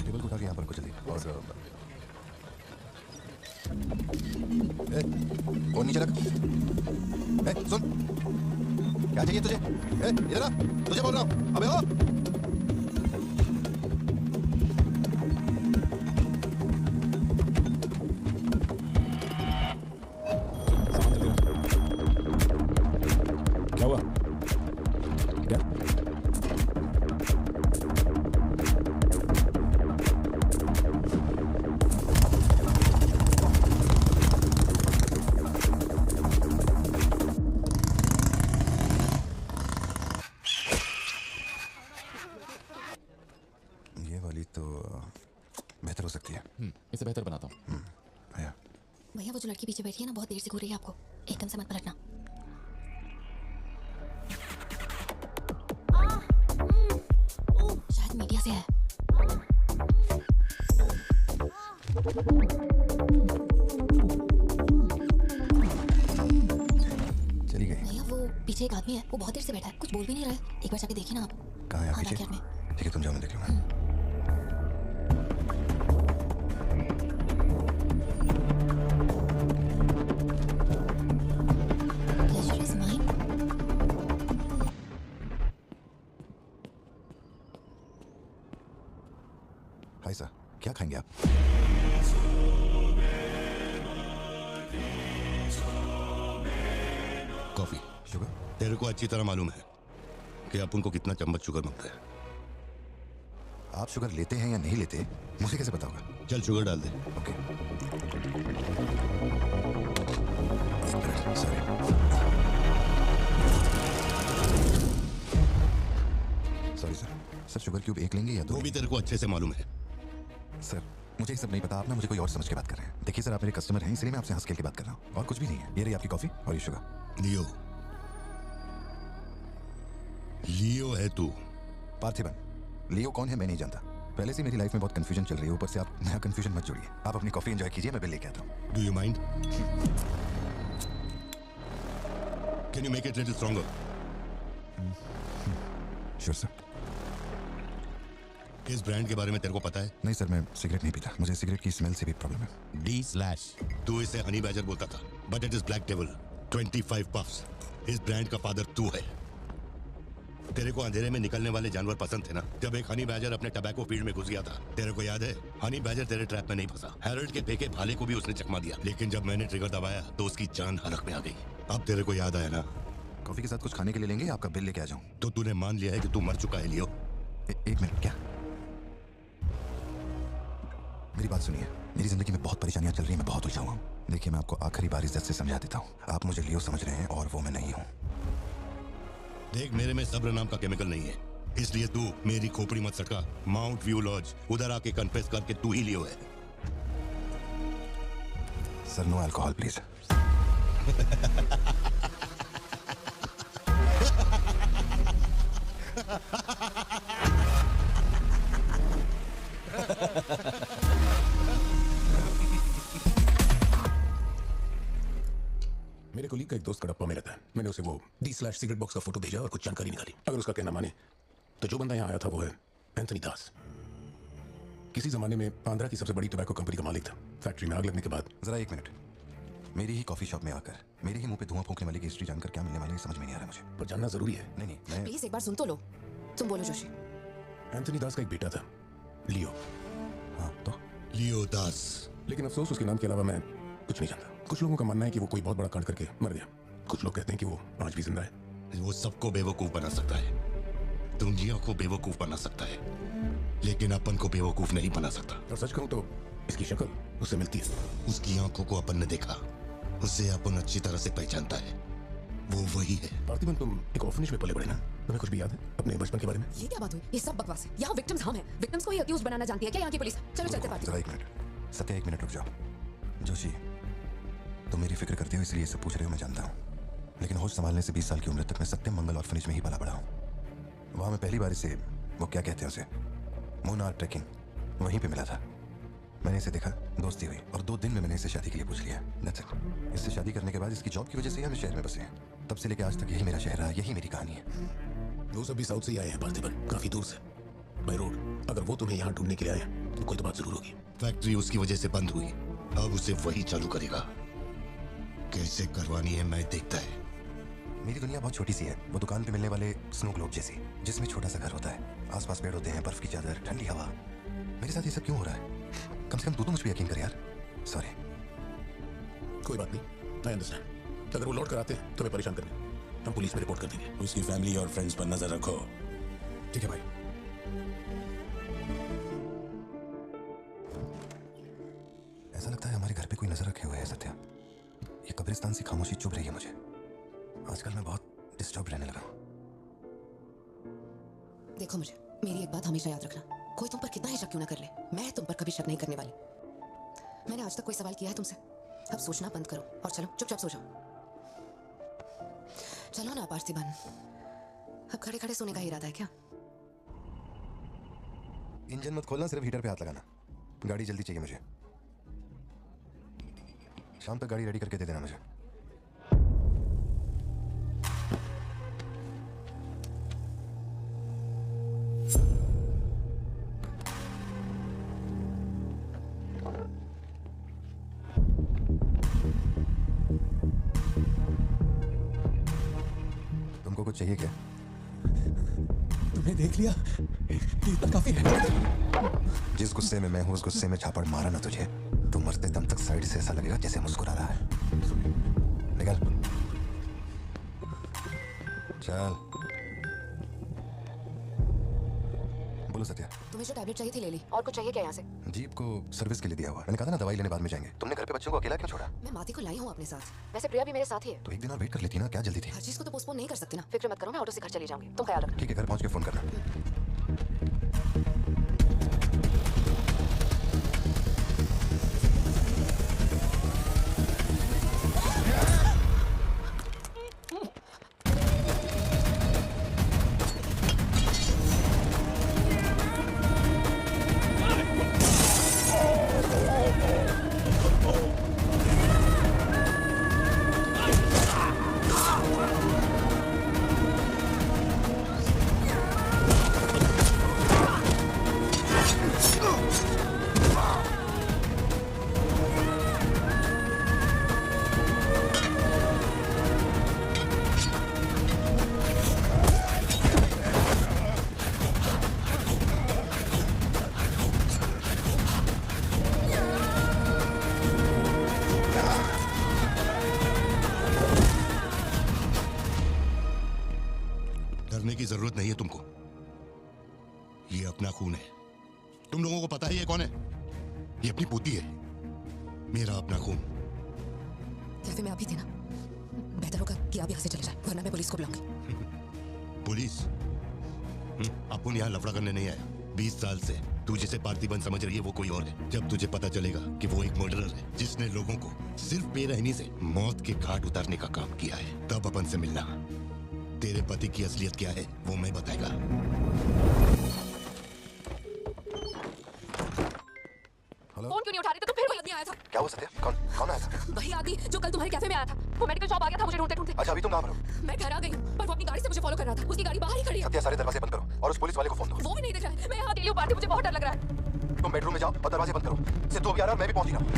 F: टेबल को उठा के यहाँ पर रखो जल्दी। और फोन नीचे रख। सुन, क्या चाहिए तुझे? इधर आ, तुझे बोल रहा हूँ। अबे ओ,
N: क्या हुआ? क्या?
F: ये वाली तो बेहतर हो सकती है।
J: इसे बेहतर बनाता हूँ।
F: आया।
E: भैया वो जो लड़की पीछे बैठी है ना बहुत देर से घूर रही है आपको। एकदम से मत पलटना। शायद मीडिया से है।
F: चली गई।
E: भैया वो पीछे एक आदमी है, वो बहुत देर से बैठा है, कुछ बोल भी नहीं रहा है। एक बार जाके देखिए ना आप।
F: कहाँ है
E: हाँ,
F: पीछे?
E: बैकयार्ड में।
F: ठीक है, तुम जाओ, मैं देख लूंगा।
E: Pleasure is mine.
F: Hi sir, क्या खाएंगे आप?
L: कॉफी।
F: शुगर?
L: तेरे को अच्छी तरह मालूम है कि अपन को कितना चम्मच शुगर मिलता है।
F: आप शुगर लेते हैं या नहीं लेते, मुझे कैसे पता होगा?
L: चल शुगर डाल दे।
F: ओके। एक minute, sorry. Sorry sir. Sir sugar cube एक लेंगे या दो?
L: वो भी तेरे को अच्छे से मालूम है।
F: सर मुझे ये सब नहीं पता, आप ना मुझे कोई और समझ के बात कर रहे हैं। देखिए सर, आप मेरे कस्टमर हैं, इसलिए मैं आपसे हंस खेल के बात कर रहा हूँ, और कुछ भी नहीं है। ये रही आपकी कॉफी और ये शुगर।
L: लियो, लियो है तू।
F: पार्थिबन, लियो कौन है मैं नहीं जानता। पहले से मेरी लाइफ में बहुत कंफ्यूजन चल रही है, ऊपर से आप नया कंफ्यूजन मत जोड़िए। आप अपनी कॉफी एंजॉय कीजिए, मैं बिल लेके आता हूँ।
L: Do you mind? Can you make it little stronger?
F: Sure sir.
L: इस ब्रांड के बारे में तेरे को पता है?
F: नहीं सर, मैं सिगरेट नहीं पीता, मुझे सिगरेट की स्मेल से भी प्रॉब्लम है।
L: D/। तू इसे हनी बैजर बोलता था, but it is black devil. 25 puffs. इस ब्रांड का फादर तू है। तेरे को अंधेरे में निकलने वाले जानवर पसंद थे ना? जब एक हनी बैजर अपने टबैको फील्ड में घुस गया था, तेरे को याद है? हनी बैजर तेरे ट्रैप में नहीं फंसा। हैरोल्ड के फेंके भाले को भी उसने चकमा दिया, लेकिन जब मैंने ट्रिगर दबाया तो उसकी जान हलक में आ गई। अब तेरे को याद आया ना?
F: कॉफी के साथ कुछ खाने के लिए लेंगे, आपका बिल लेके आ जाऊं?
L: तो तूने मान लिया है कि तू मर चुका है लियो?
F: एक मिनट, क्या? मेरी बात सुनिए, मेरी जिंदगी में बहुत परेशानियां चल रही हैं, मैं बहुत उलझा हुआ हूँ। देखिए, मैं आपको आखिरी बार इज्जत से समझा देता हूँ, आप मुझे लियो समझ रहे हैं और वो मैं नहीं हूँ।
L: देख, मेरे में सब्र नाम का केमिकल नहीं है, इसलिए तू मेरी खोपड़ी मत सटका। माउंट व्यू लॉज, उधर आके कन्फेस करके तू ही लियो है।
F: Sir no alcohol please.
C: मेरे कोलीग का एक दोस्त कडप्पा में रहता है। मैंने उसे वो D/सिगरेट बॉक्स का फोटो भेजा और कुछ जानकारी निकाली। अगर उसका कहना माने तो जो बंदा यहाँ आया था वो है एंथनी दास। किसी जमाने में आंध्रा की सबसे बड़ी टोबैको कंपनी का मालिक था। फैक्ट्री में आग लगने के बाद।
F: जरा एक मिनट, मेरी ही कॉफी शॉप में आकर मेरे ही मुंह पे धुआं फूंकने वाली की हिस्ट्री जानकर क्या मिलने वाला है समझ में नहीं आ रहा मुझे।
C: पर जानना जरूरी है।
F: नहीं मैं
E: प्लीज एक बार सुन तो लो। तुम बोलो जोशी।
C: एंथनी दास का एक बेटा था, लियो।
F: हाँ तो
C: लियो दास। लेकिन अफसोस उसके नाम के अलावा मैं कुछ नहीं जानता। कुछ लोगों का मानना है कि वो कोई बहुत बड़ा कांड करके मर गया। कुछ लोग कहते हैं कि वो आज भी जिंदा है।
P: वो सबको बेवकूफ बना सकता है, दुनिया को बेवकूफ बना सकता है, लेकिन अपन को बेवकूफ नहीं बना सकता।
C: और सच कहूं तो इसकी शक्ल उससे मिलती है।
P: उसकी आंखों को अपन ने देखा, उसे अपन अच्छी तरह से पहचानता है। वो वही है।
C: पार्थिबन, तुम एक ऑर्फनेज में पले बड़े ना, तुम्हें कुछ भी याद है अपने बचपन के बारे में?
E: ये क्या बात हुई? ये सब बकवास है। यहाँ विक्टिम्स हम हैं। विक्टिम्स को ही अक्यूज बनाना जानती है क्या यहाँ की पुलिस? चलो चलते पार्टी।
F: जरा 1 मिनट सत्या, 1 मिनट रुक जाओ। जोशी, तुम मेरी फिक्र करते हो इसलिए ये सब पूछ रहे हो, मैं जानता हूँ। लेकिन होश संभालने से 20 साल की उम्र तक मैं सत्यम मंगल ऑर्फनेज में ही पला बड़ा हूँ। वहाँ मैं पहली बार इसे, वो क्या कहते हैं उसे, मोनार्क ट्रेकिंग, वहीं पे मिला था। मैंने इसे देखा, दोस्ती हुई और 2 दिन में मैंने इसे शादी के लिए पूछ लिया। That's it। इससे शादी करने के बाद इसकी जॉब की वजह से हम इस शहर में बसे हैं। तब से लेकर आज तक यही मेरा शहर रहा, यही मेरी कहानी है।
C: वो सब भी साउथ से ही आए हैं पार्थिबन, काफी दूर से, बाय रोड। अगर वो तुम्हें यहाँ ढूंढने के लिए आए तो कोई तो बात जरूर होगी।
P: फैक्ट्री उसकी वजह से बंद हुई, अब उसे वही चालू करेगा। कैसे करवानी है मैं देखता है।
F: मेरी दुनिया बहुत छोटी सी है, वो दुकान पे मिलने वाले स्नो ग्लोब जैसी, जिसमें छोटा सा घर होता है, आसपास पेड़ होते हैं, बर्फ की चादर, ठंडी हवा। मेरे साथ ये सब क्यों हो रहा है? कम से कम तू तो मुझ पे यकीन कर यार। सॉरी।
C: कोई बात नहीं, आई अंडरस्टैंड। अगर वो लौट कर आते हैं तुम्हें परेशान करने, हम पुलिस में रिपोर्ट कर देंगे।
A: उसकी फैमिली और फ्रेंड्स पर नजर रखो।
C: ठीक है भाई।
F: ऐसा लगता है हमारे घर पे कोई नजर रखे हुए है सत्या। ये कब्रिस्तान सी खामोशी चुभ रही है मुझे। आजकल मैं बहुत डिस्टर्ब रहने लगा।
E: देखो मुझे, मेरी एक बात हमेशा याद रखना, कोई तुम पर कितना ही शक क्यों ना कर ले, मैं तुम पर कभी शक नहीं करने वाली। मैंने आज तक कोई सवाल किया है तुमसे? अब सोचना बंद करो और चलो चुपचाप सो जाओ। चलो ना पार्थिबन, अब खड़े खड़े सोने का ही इरादा है क्या?
F: इंजन मत खोलना, सिर्फ हीटर पे हाथ लगाना। गाड़ी जल्दी चाहिए मुझे। शाम तक गाड़ी रेडी करके दे देना मुझे। तुमको कुछ चाहिए क्या?
C: तुमने देख लिया, इतना काफी है।
F: जिस गुस्से में मैं हूं उस गुस्से में झापड़ मारा ना तुझे, तू मरते दम तक साइड से ऐसा लगेगा जैसे मुस्कुरा रहा है। निकल चल। बोलो सत्या।
E: तुम्हें जो टैबलेट चाहिए थी ले ली, और कुछ चाहिए क्या यहाँ से?
F: जीप को सर्विस के लिए दिया हुआ। मैंने कहा था ना दवाई लेने बाद में जाएंगे। तुमने घर पे बच्चों को अकेला क्यों छोड़ा?
E: मैं माती को लाई हूँ अपने साथ, वैसे प्रिया भी मेरे साथ ही है।
F: तो एक दिन और वेट कर लेती ना, क्या जल्दी थी?
E: हर चीज को तो पोस्टपोन नहीं कर सकती ना। फिक्र मत करो, मैं ऑटो से घर चली जाऊंगी, तुम ख्याल रखना।
F: ठीक है, घर पहुंच के फोन करना।
P: डरने की जरूरत नहीं है तुमको, ये अपना खून है। तुम लोगों को पता है ये कौन है? ये अपनी पोती है, मेरा अपना खून।
E: कैफे में आप ही थे ना? बेहतर होगा कि आप यहाँ से चले जाएं, वरना मैं पुलिस को बुलाऊंगी।
P: पुलिस? अपन यहाँ लफड़ा करने नहीं आए। 20 साल से तू जिसे पार्थिबन समझ रही है वो कोई और है। जब तुझे पता चलेगा कि वो एक मर्डरर है जिसने लोगों को सिर्फ बेरहमी से मौत के घाट उतारने का काम किया है, तब अपन से मिलना। तेरे पति की असलियत क्या है वो मैं बताएगा।
E: फोन क्यों नहीं उठा रही? तो फिर वही आदमी आया था।
F: क्या हुआ सत्या? कौन आया था?
E: वही आदमी जो कल तुम्हारे कैफे में आया था। वो मेडिकल शॉप आ गया था मुझे ढूंढते ढूंढते।
F: अच्छा, अभी तुम कहाँ पर हो?
E: मैं घर आ गई हूँ, पर वो अपनी गाड़ी से मुझे फॉलो कर रहा था। उसकी गाड़ी बाहर ही खड़ी है।
F: सत्या, सारे दरवाजे बंद करो और उस पुलिस वाले को फोन दो।
E: वो भी नहीं दिख रहा है। मैं यहाँ अकेली हूँ पार्टी, मुझे बहुत डर लग रहा है।
F: तुम बेडरूम में जाओ और दरवाजे बंद करो। सिद्धू अभी आ रहा है और मैं भी पहुंच ही रहा हूँ।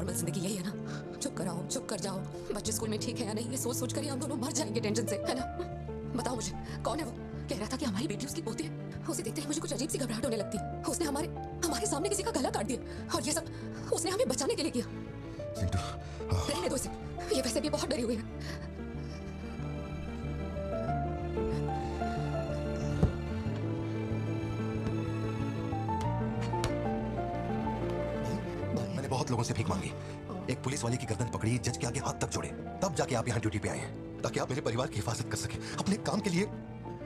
E: नॉर्मल जिंदगी यही है ना, चुप कर आओ, चुप कर जाओ, बच्चे स्कूल में ठीक है या नहीं ये सोच सोच कर ही हम दोनों मर जाएंगे टेंशन से, है ना? बताओ मुझे कौन है वो? कह रहा था कि हमारी बेटी उसकी पोती है। उसे देखते ही मुझे कुछ अजीब सी घबराहट होने लगती। उसने हमारे सामने किसी का गला काट दिया और ये सब उसने हमें बचाने के लिए किया। रहने दो इसे, ये वैसे भी बहुत डरी हुई है।
F: मैंने बहुत लोगों से भीख मांगी, एक पुलिस वाले की गर्दन पकड़ी, जज के आगे हाथ तक जोड़े, तब जाके आप यहाँ ड्यूटी पे आए हैं ताकि आप मेरे परिवार की हिफाजत कर सके। अपने काम के लिए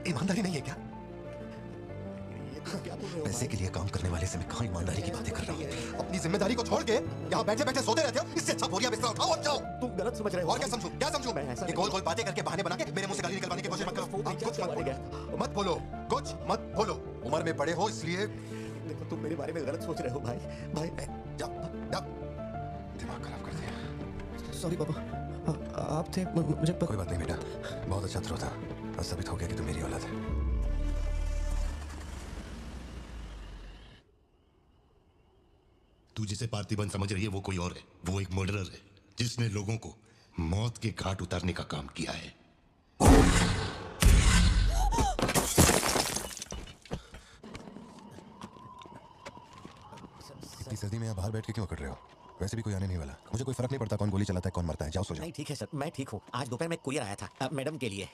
F: ईमानदारी नहीं है क्या? पैसे के लिए काम करने वाले से मैं कहाँ ईमानदारी की बातें कर रहा हूँ? अपनी जिम्मेदारी को छोड़ के यहाँ बैठे बैठे सोते रहते हो। इससे अच्छा बोरिया बिस्तर उठाओ और जाओ। तुम गलत समझ रहे हो। और क्या समझूं? क्या समझूं? ये गोल गोल बातें करके बहाने बना के मेरे मुंह से गाली निकलवाने की कोशिश मत करो। आप कुछ मत बोलो, कुछ मत बोलो। उम्र में बड़े हो इसलिए
Q: देखो तुम मेरे बारे में गलत सोच रहे हो भाई।
F: दिमाग खराब कर दिया।
Q: सॉरी पापा, आप थे मुझे
F: कोई बात नहीं बेटा, बहुत अच्छा थ्रो था। आज साबित हो गया कि तुम मेरी औलाद है।
P: तू जिसे पार्थिबन समझ रही है वो कोई और है। वो एक मर्डरर है जिसने लोगों को मौत के घाट उतारने का काम किया है।
F: इतनी सर्दी में आप बाहर बैठ के क्यों कर रहे हो? वैसे भी कोई आने नहीं वाला। मुझे कोई फर्क नहीं पड़ता कौन गोली चलाता है कौन मरता है। जाओ सो जाओ।
O: नहीं ठीक है सर, मैं ठीक हूँ। आज दोपहर में कुरियर आया था मैडम के लिए।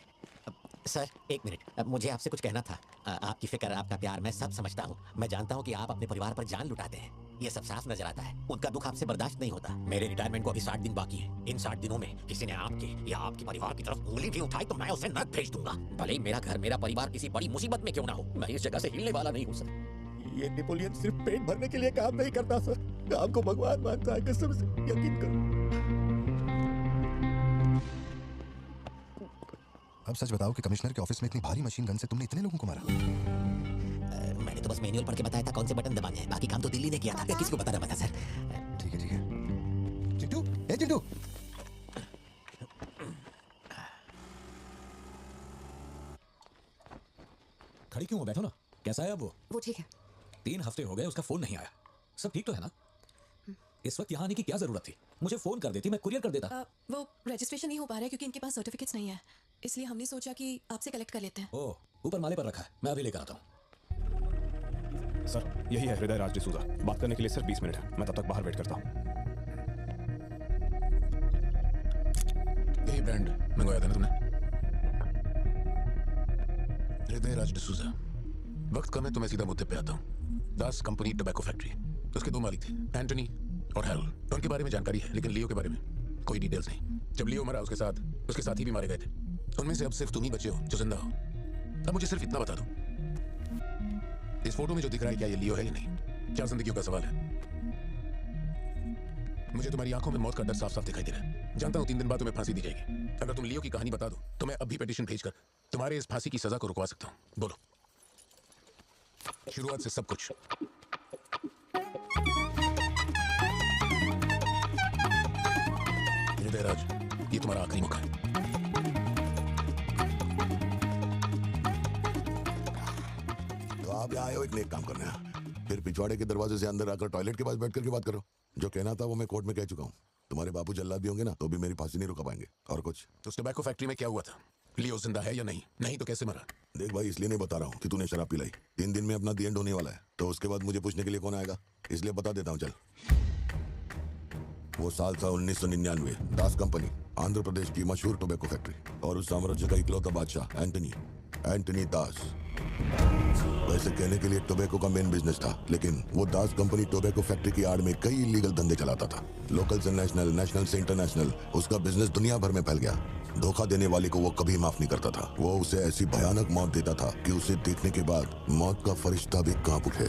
O: सर एक मिनट, मुझे आपसे कुछ कहना था। आपकी फिक्र, आपका प्यार मैं सब समझता हूँ। मैं जानता हूँ कि आप अपने परिवार पर जान लुटाते हैं, ये सब साफ नजर आता है। उनका दुख आपसे बर्दाश्त नहीं होता। मेरे रिटायरमेंट को अभी 60 दिन बाकी है। इन 60 दिनों में किसी ने आपके या आपके परिवार की तरफ उंगली भी उठाई तो मैं उसे नर्क भेज दूंगा। भले ही मेरा घर, मेरा परिवार किसी बड़ी मुसीबत में क्यों ना हो, मैं इस जगह से हिलने वाला नहीं हूँ सर।
Q: ये नेपोलियन सिर्फ पेट भरने के लिए काम नहीं करता सर, काम को भगवान मानता है, कसम से यकीन करो।
F: अब सच बताओ कि कमिश्नर के ऑफिस में इतनी भारी मशीन गन से तुमने इतने लोगों को मारा?
O: मैंने तो बस मैनुअल पढ़ के बताया था कौन से बटन दबाने हैं, बाकी काम तो दिल्ली ने किया था। किसी को बताना पता सर।
F: ठीक है ठीक है। चिंटू, ए चिंटू।
N: खड़ी क्यों हो? बैठो ना। कैसा है अब
E: वो ठीक है।
N: 3 हफ्ते हो गए उसका फोन नहीं आया। सब ठीक तो है ना? इस वक्त यहाँ आने की क्या जरूरत थी? मुझे फोन कर देती, मैं कुरियर कर देता।
R: वो रजिस्ट्रेशन नहीं हो पा रहा है क्योंकि इनके पास सर्टिफिकेट्स नहीं है, इसलिए हमने सोचा कि आपसे कलेक्ट कर लेते हैं।
N: ओह, ऊपर माले पर रखा है, मैं अभी लेकर आता हूँ।
S: सर यही है हृदय राज डिसूजा। बात करने के लिए सिर्फ 20 मिनट है, मैं तब तक बाहर वेट करता हूँ।
C: यही ब्रांड मंगवाया था ना तुमने? हृदय राज डिसूजा। वक्त कम है तो मैं सीधा मुद्दे पे आता हूँ। दास कंपनी टोबैको फैक्ट्री, उसके 2 मालिक थे, एंटनी और हैरोल्ड। उनके बारे में जानकारी है लेकिन लियो के बारे में कोई डिटेल्स नहीं। जब लियो मरा उसके साथी भी मारे गए थे। उनमें से अब सिर्फ तुम ही बचे हो जो जिंदा हो। अब मुझे सिर्फ इतना बता दो, इस फोटो में जो दिख रहा है क्या ये लियो है या नहीं? क्या जिंदगियों का सवाल है। मुझे तुम्हारी आंखों में मौत का डर साफ साफ दिखाई दे रहा है। जानता हूँ 3 दिन बाद तुम्हें फांसी दी जाएगी। अगर तुम लियो की कहानी बता दो तो मैं अभी पिटीशन भेजकर तुम्हारे इस फांसी की सजा को रुकवा सकता हूँ। बोलो, शुरुआत से सब कुछ। हृदय राज, ये तुम्हारा आखिरी मौका है।
A: तो आप यहाँ आए हो एक नेक काम करने, फिर पिछवाड़े के दरवाजे से अंदर आकर टॉयलेट के पास बैठ करके बात करो। जो कहना था वो मैं कोर्ट में कह चुका हूँ। तुम्हारे बापू जल्लाद भी होंगे ना तो भी मेरी फांसी नहीं रुका पाएंगे। और कुछ
C: तो उस टोबैको फैक्ट्री में क्या हुआ था? लियो जिंदा है या नहीं? नहीं तो कैसे मरा?
A: देख भाई, इसलिए नहीं बता रहा हूँ कि तूने शराब पिलाई। 3 दिन में अपना दी एंड होने वाला है, तो उसके बाद मुझे पूछने के लिए कौन आएगा? इसलिए बता देता हूँ चल। वो साल था 1999। दास कंपनी, आंध्र प्रदेश की मशहूर टोबैको फैक्ट्री, और उस साम्राज्य का इकलौता बादशाह एंटनी दास। वैसे कहने के लिए टोबैको का मेन बिजनेस था, लेकिन वो दास कंपनी टोबैको फैक्ट्री की आड़ में कई इलीगल धंधे चलाता था। लोकल से नेशनल, नेशनल से इंटरनेशनल। उसका बिजनेस दुनिया भर में फैल गया। धोखा देने वाले को वो कभी माफ नहीं करता था। वो उसे ऐसी भयानक मौत देता था कि उसे देखने के बाद मौत का फरिश्ता भी कांप उठे।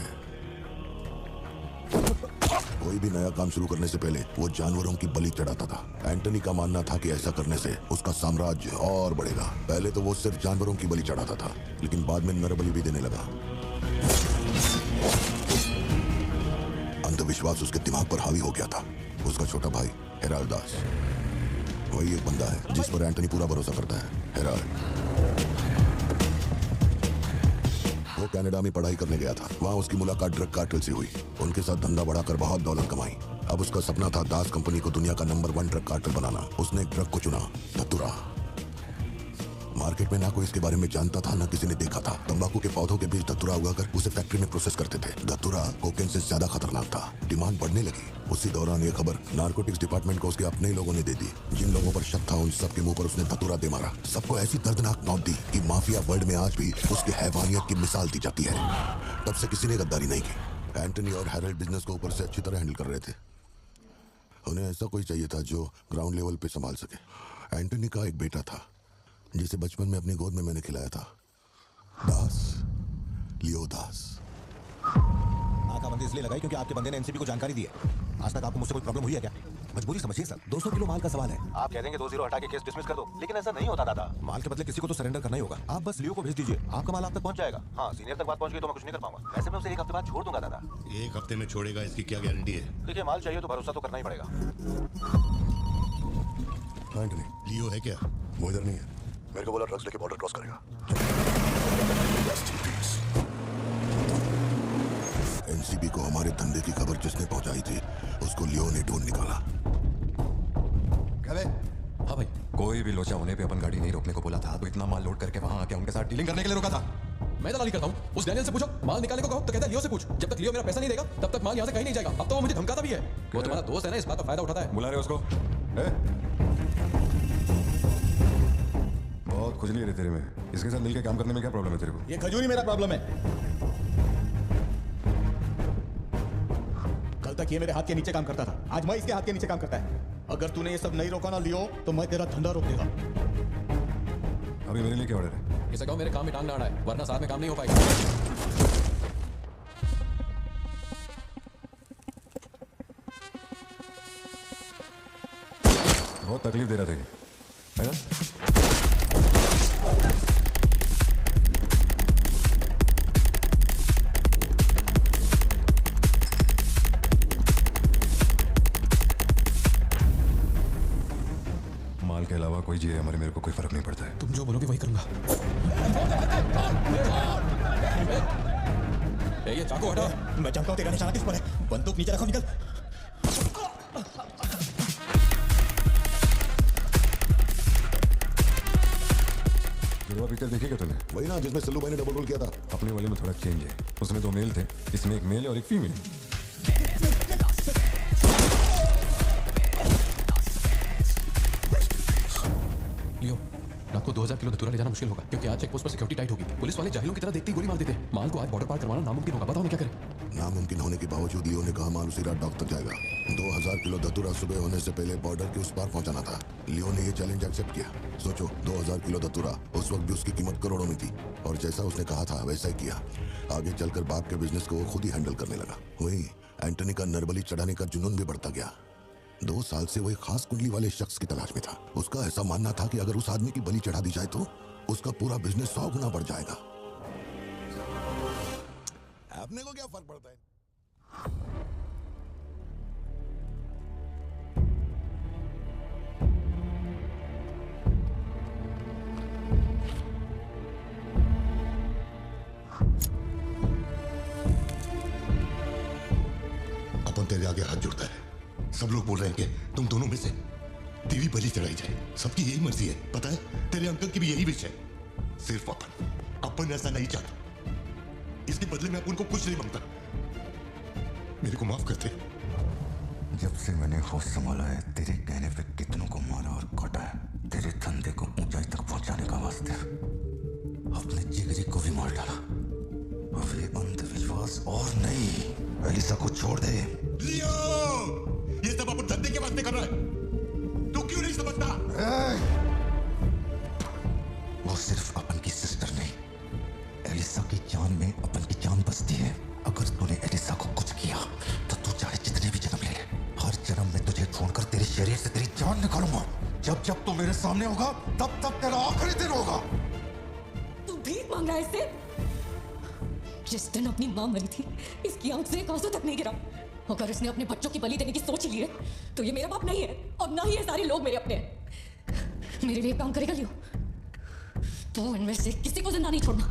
A: कोई भी नया काम शुरू करने से पहले वो जानवरों की बलि चढ़ाता था। एंटनी का मानना था कि ऐसा करने से उसका साम्राज्य और बढ़ेगा। पहले तो वो सिर्फ जानवरों की बलि चढ़ाता था, लेकिन बाद में नर बलि भी देने लगा। अंधविश्वास उसके दिमाग पर हावी हो गया था। उसका छोटा भाई हेराल्ड दास, वही एक बंदा है जिस पर एंटनी पूरा भरोसा करता है। हेराल्ड,
T: वो कनाडा में पढ़ाई करने गया था। वहाँ उसकी मुलाकात ड्रग कार्टेल से हुई। उनके साथ धंधा बढ़ाकर बहुत दौलत कमाई। अब उसका सपना था दास कंपनी को दुनिया का नंबर 1 ड्रग कार्टेल बनाना। उसने एक ड्रग को चुना, धतूरा। मार्केट में ना कोई इसके बारे में जानता था, ना किसी ने देखा था। तंबाकू के पौधों के बीच धतूरा उगाकर उसे फैक्ट्री में प्रोसेस करते थे। धतूरा कोकेन से ज्यादा खतरनाक था। डिमांड बढ़ने लगी। उसी दौरान ये खबर नारकोटिक्स डिपार्टमेंट को उसके अपने ही लोगों ने दे दी। जिन लोगों पर शक था उन सबके मुंह पर उसने धतूरा दे मारा। सबको ऐसी दर्दनाक मौत दी कि माफिया वर्ल्ड में आज भी उसके हैवानियत की मिसाल दी जाती है। तब से किसी ने गद्दारी नहीं की। एंटनी और हैरोल्ड बिजनेस को ऊपर से अच्छी तरह हैंडल कर रहे थे। उन्हें ऐसा कोई चाहिए था जो ग्राउंड लेवल पे संभाल सके। एंटनी का एक बेटा था जिसे बचपन में अपनी गोद में मैंने खिलाया था, दास, लियो दास।
Q: नाकाबंदी इसलिए लगाई क्योंकि आपके बंदे ने एनसीबी को जानकारी दी है। आज तक आपको मुझसे कोई प्रॉब्लम हुई है क्या? मजबूरी समझिए सर, 200 किलो माल का सवाल है। आप कह देंगे 2-0 हटा के केस डिसमिस कर दो, लेकिन ऐसा नहीं होता दादा। माल के बदले किसी को तो सरेंडर करना ही होगा। आप बस लियो को भेज दीजिए, आपका माल आप तक पहुंच जाएगा। हाँ, सीनियर तक बात पहुंच गई तो मैं कुछ नहीं कर पाऊंगा। वैसे मैं उसे 1 हफ्ते बाद छोड़ दूंगा दादा।
P: 1 हफ्ते में छोड़ेगा इसकी क्या गारंटी है?
Q: देखिए, माल चाहिए तो भरोसा तो करना ही पड़ेगा।
T: लियो है क्या?
F: वो इधर नहीं है। मेरे को बोला ड्रग्स लेके बॉर्डर क्रॉस करेगा।
T: एनसीबी को हमारे धंधे की खबर जिसने पहुंचाई थी उसको लियो ने ढूंढ निकाला।
F: हाँ भाई, कोई भी लोचा होने पे अपन गाड़ी नहीं रोकने को बोला था। तो इतना माल लोड करके वहां आके उनके साथ डीलिंग करने के लिए रोका था।
N: मैं दलाली करता हूँ। उस डैनियल से पूछो, माल निकालने को कहो तो कहता है लियो से पूछ। जब तक लियो मेरा पैसा नहीं देगा तब तक माल यहाँ से कहीं नहीं जाएगा। अब तो वो मुझे धमकाता भी है। वो तुम्हारा दोस्त है ना, इस बात का फायदा उठाता है।
F: बुला रहे उसको। बहुत खुजली है तेरे में। इसके साथ मिलकर काम करने में क्या प्रॉब्लम है तेरे को?
Q: ये खजूरी मेरा प्रॉब्लम है। कल तक ये मेरे हाथ के नीचे काम करता था, आज मैं इसके हाथ के नीचे काम करता है। अगर तूने ये सब नहीं रोका ना लियो तो मैं तेरा धंधा रोक देगा।
F: अभी मेरे लिए क्या ऑर्डर है?
N: इसे कहो मेरे काम में टांग ना अड़ा है, वरना साथ में काम नहीं हो पाएगा।
F: बहुत तकलीफ दे रहा था, है ना? माल के अलावा कोई जिए हमारे, मेरे को कोई फर्क नहीं पड़ता है।
N: तुम जो बोलोगे वही करूंगा। ये चाकू हटा।
Q: मैं जानता हूँ तेरा निशाना किस पर है। बंदूक नीचे रखो, निकल।
F: जुड़वा पिक्चर देखी क्या तूने?
T: वही ना जिसमें सल्लू भाई ने डबल रोल किया था।
F: अपने वाले में थोड़ा चेंज है। उसमें 2 मेल थे, इसमें 1 मेल और 1 फीमेल।
N: लियो, रात को 2000 किलो धतूरा ले जाना मुश्किल होगा क्योंकि आज चेक पोस्ट पर सिक्योरिटी टाइट होगी। पुलिस वाले जाहिलों की तरह देखते ही गोली मार देते हैं। माल को आज बॉर्डर पार करवाना नामुमकिन होगा। बताओ मैं क्या करें?
T: नामुमकिन होने के बावजूद लियो ने कहा माल उसी रात डॉक तक जाएगा। 2000 किलो धतूरा सुबह होने से पहले बॉर्डर के उस पार पहुंचाना था। लियो ने ये चैलेंज एक्सेप्ट किया। सोचो, 2000 किलो धतूरा, उस वक्त भी उसकी कीमत करोड़ों में थी। और जैसा उसने कहा था वैसा ही किया। आगे चलकर बाप के बिजनेस को वो खुद ही हैंडल करने लगा। वहीं एंटनी का नरबली चढ़ाने का जुनून भी बढ़ता गया। 2 साल से वो एक खास कुंडली वाले शख्स की तलाश में था। उसका ऐसा मानना था कि अगर उस आदमी की बलि चढ़ा दी जाए तो उसका पूरा बिजनेस 100 गुना बढ़ जाएगा। अपने को क्या फर्क पड़ता है?
P: अपन तेरे आगे हाथ जुड़ता है। सब लोग बोल रहे हैं कि तुम दोनों में से तेरी बलि चढ़ाई जाए। सबकी यही मर्जी है, पता है? तेरे अंकल की भी यही विश है। सिर्फ अपन ऐसा नहीं चाहता। इसके बदले में अपन को कुछ नहीं मांगता। मेरे को माफ करते।
F: जब से मैंने होश संभाला है, तेरे कहने पे कितनों को मारा और काटा है। तेरे धंधे को ऊंचाई तक पहुंचाने का वास्ते अपने जिगरी को भी मार डाला। अब ये अंधविश्वास और नहीं। एलिसा को छोड़ दे।
P: लियो, ये सब अपन धंधे के वास्ते कर रहा है। तू क्यों नहीं समझता?
F: वो सिर्फ अपन की सिस्टर नहीं, एलिसा की जान में अपन की जान बसती है। अगर तूने एलिसा को कुछ किया तो तू चाहे जितने भी जन्म ले ले, हर जन्म में तुझे छोड़कर तेरे शरीर से तेरी जान निकालूंगा। जब जब तू मेरे सामने होगा तब तब तेरा आखिरी दिन होगा।
H: तू भीख मांग रहा है इससे? जिस दिन अपनी मां मरी थी इसकी आंख से एक आंसू तक नहीं गिरा। अगर इसने अपने बच्चों की बलि देने की सोच ली है तो ये मेरा बाप नहीं है और ना ही ये सारे लोग मेरे अपने हैं। मेरे लिए काम करेगा लियो, तो इनमें से किसी को जिंदा नहीं छोड़ना।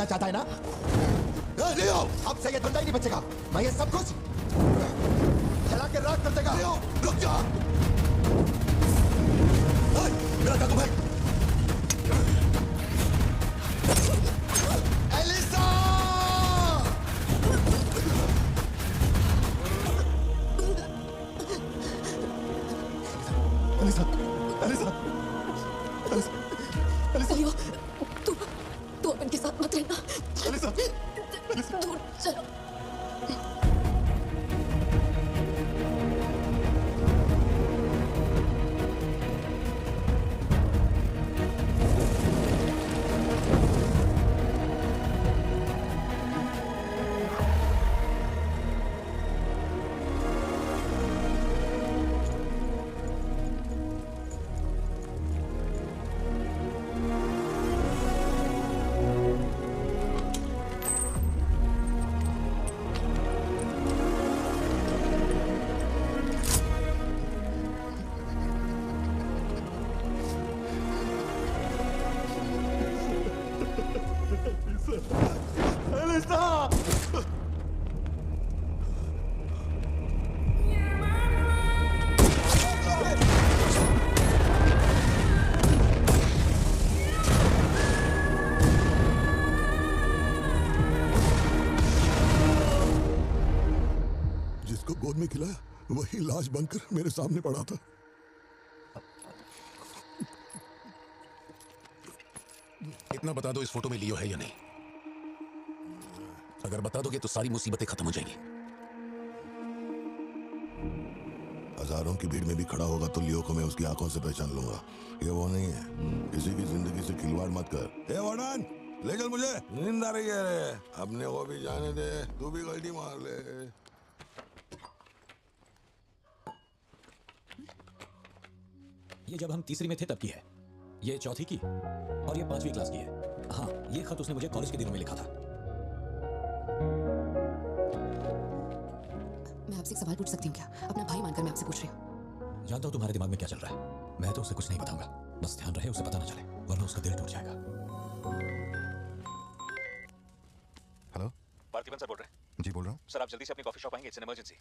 Q: देना चाहता है ना? लियो, अब से ये धंधा ही नहीं बचेगा। मैं ये सब कुछ जला के राख कर देगा। लियो, रुक जा। मेरा काकू भाई। Elisa! Elisa, Elisa, Elisa, Elisa.
R: Leo, तू अपन के साथ मत रहना।
Q: Elisa, Elisa.
R: दूर चलो।
T: जिसको गोद में खिलाया वही लाश बनकर मेरे सामने पड़ा था।
C: इतना बता दो, इस फोटो में लियो है या नहीं? अगर बता दोगे तो सारी मुसीबतें खत्म हो जाएंगी।
T: हजारों की भीड़ में भी खड़ा होगा तो लियो को मैं उसकी आंखों से पहचान लूंगा। ये वो नहीं है। किसी की जिंदगी से खिलवाड़ मत कर। ए वार्डन, ले चल मुझे, नींद आ रही है रे। अपने को भी जाने दे, तू भी गलती मार ले।
C: ये जब हम तीसरी में थे तब की है, ये चौथी की और ये 5वीं क्लास की है। हाँ, ये खत उसने मुझे कॉलेज के दिनों में लिखा था।
E: मैं आपसे एक सवाल पूछ सकती हूँ क्या? अपना भाई मानकर मैं आपसे पूछ रही हूँ।
C: जानता हूँ तुम्हारे दिमाग में क्या चल रहा है। मैं तो उसे कुछ नहीं बताऊंगा, बस ध्यान रहे उसे पता ना चले, वरना उसका दिल टूट जाएगा।
Q: हेलो,
U: पार्थिबन सर बोल रहे हैं।
Q: जी बोल रहा हूँ।
U: सर आप जल्दी से अपनी कॉफी शॉप आएंगे, इट्स एन इमरजेंसी।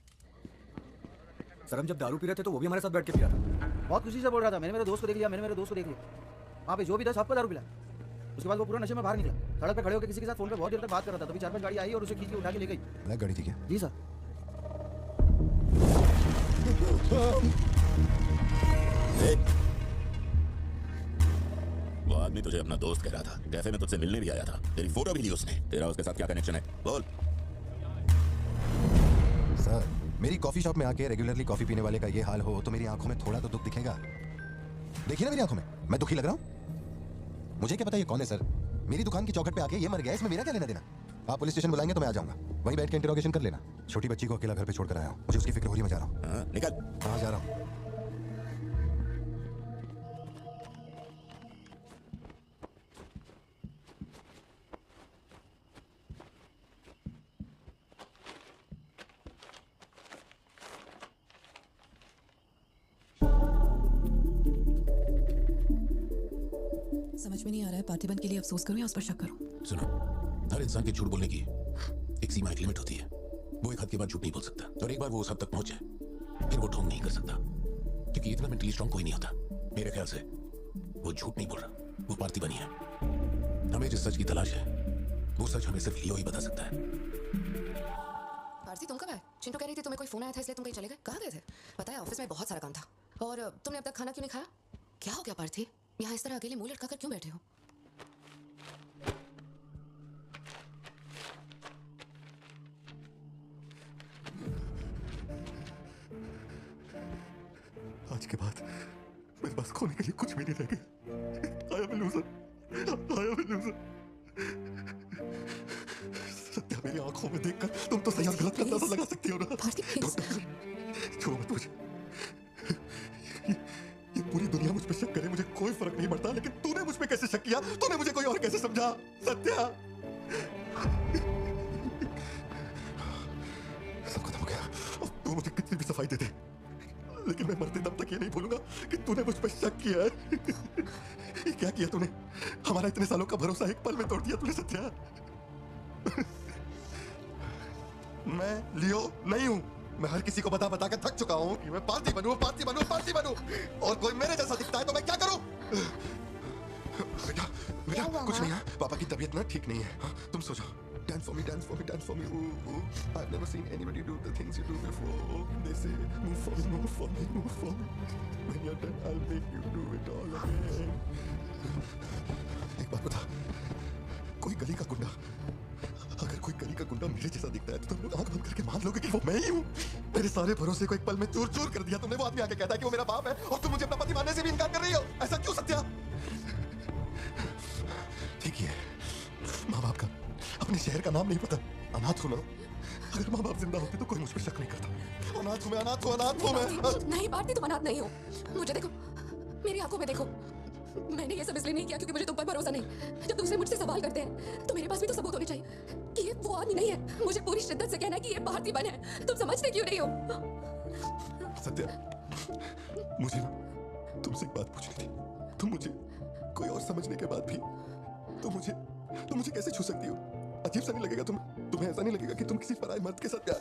D: सर हम जब दारू पी रहे थे तो वो भी हमारे साथ बैठ के पिया था।
M: बहुत खुशी से बोल रहा था, मैंने मेरे दोस्त को देख लिया, मैंने मेरे दोस्त को देख लिया। वहाँ पे जो भी था सबको दारू पिला। उसके बाद वो पूरा नशे में बाहर निकला, सड़क पे खड़े होकर किसी के साथ फोन पे बहुत देर तक बात कर रहा था। तभी 4-5 गाड़ी आई और उसे खींच के उठा के ले गई।
Q: ब्लैक गाड़ी थी क्या?
M: जी सर।
A: वो आदमी तुझे अपना दोस्त कह रहा था, कैफे में तुझसे मिलने भी आया था, तेरी फोटो भी ली उसने। तेरा उसके साथ क्या कनेक्शन है? बोल।
Q: सर, मेरी कॉफी शॉप में आके रेगुलरली कॉफी पीने वाले का ये हाल हो तो मेरी आंखों में थोड़ा तो दुख दिखेगा। देखिए ना मेरी आंखों में, मैं दुखी लग रहा हूँ? मुझे क्या पता ये कौन है सर? मेरी दुकान की चौखट पे आके ये मर गया, इसमें मेरा क्या लेना देना? आप पुलिस स्टेशन बुलाएंगे तो मैं आ जाऊंगा, वहीं बैठ के इंटरोगेशन कर लेना। छोटी बच्ची को अकेला घर पे छोड़कर आया हूँ, मुझे उसकी फिक्र हो रही है। मैं जा रहा हूँ।
A: निकल।
Q: कहाँ जा रहा हूँ?
R: समझ में नहीं आ रहा है पार्थिबन के लिए अफसोस करूं या उस पर शक करूं।
C: सुनो, हर इंसान के झूठ बोलने की एक सीमा, एक लिमिट होती है। वो एक हद के बाद झूठ नहीं बोल सकता, और एक बार वो उस हद तक पहुंच जाए फिर वो ढोंग नहीं कर सकता, क्योंकि इतना मेंटली स्ट्रांग कोई नहीं होता। मेरे ख्याल से वो झूठ नहीं बोल रहा, वो पार्थिबन ही है। हमें जिस सच की तलाश है वो सच हमें सिर्फ लियो ही बता सकता है।
E: पार्थी तुम कब आए? चिंटू कह रही थी तुम्हें कोई फोन आया था इसलिए तुम कहीं चले गए। कहाँ गए थे? पता है ऑफिस में बहुत सारा काम था। और तुमने अब तक खाना क्यों नहीं खाया? क्या हो गया पार्थी? यहाँ इस तरह अकेले मुंह लटका कर क्यों बैठे हो?
Q: आज के बाद मेरे पास खोने के लिए कुछ भी नहीं रह गया। I am a loser. I am a loser. Satya, मेरी आंखों में देखकर तुम तो सही और गलत का अंदाजा लगा सकती हो ना? छोड़ो मत मुझे। ये पूरी दुनिया मुझ पे शक करे, मुझे कोई फर्क नहीं पड़ता, लेकिन तूने मुझ पे कैसे शक किया? तूने मुझे कोई और कैसे समझा? सत्या, सब खत्म हो गया। अब तू मुझे कितनी भी सफाई दे दे, लेकिन मैं मरते दम तक ये नहीं भूलूंगा कि तूने मुझ पे शक किया है। ये क्या किया तूने? हमारा इतने सालों का भरोसा एक पल में तोड़ दिया तूने सत्या। मैं लियो नहीं हूँ। मैं हर किसी को बता बता के थक चुका हूँ कि मैं पार्टी बनूं, पार्टी बनूं, पार्टी बनूं, और कोई मेरे जैसा दिखता है तो मैं क्या करूं? बेटा बेटा कुछ नहीं है, पापा की तबीयत ना ठीक नहीं है। हाँ, तुम सो जाओ। Dance for me, dance for me, dance for me. Ooh, ooh. I've never seen anybody do the things you do before. They say, move for me, move for me, move for me. When you're done, I'll make you do it all again. एक बात बता, कोई गली का गुंडा, अगर कोई गली का गुंडा मेरे जैसा दिखता है तो तुम लोग आंख बंद करके मान लोगे कि वो मैं ही हूँ। मेरे सारे भरोसे को एक पल में चूर चूर कर दिया तुमने। वो आदमी आके कहता है कि वो मेरा बाप है और तुम मुझे अपना पति मानने से भी इनकार कर रही हो। ऐसा क्यों सत्या? ठीक है, माँ बाप का अपने शहर का नाम नहीं पता, अनाथ हूँ ना। अगर माँ बाप जिंदा होते तो कोई मुझ पर शक नहीं करता। अनाथ हूँ मैं, अनाथ हूँ, अनाथ हूँ मैं।
E: नहीं भारती, तुम अनाथ नहीं हो। मुझे देखो, मेरी आंखों में देखो। मैंने ये सब इसलिए नहीं किया क्योंकि मुझे तुम पर भरोसा नहीं। जब दूसरे मुझसे सवाल करते हैं तो मेरे पास भी तो सबूत होने चाहिए कि ये वो आदमी नहीं है। मुझे पूरी शिद्दत से कहना है कि ये भारती बन है। तुम समझते क्यों नहीं हो?
Q: सत्या, मुझे ना तुमसे एक बात पूछनी थी। तुम मुझे कोई और समझने के बाद भी तुम मुझे कैसे छू सकती हो? अजीब सा नहीं लगेगा तुम्हें ऐसा नहीं लगेगा कि तुम किसी पराये मर्द के साथ प्यार?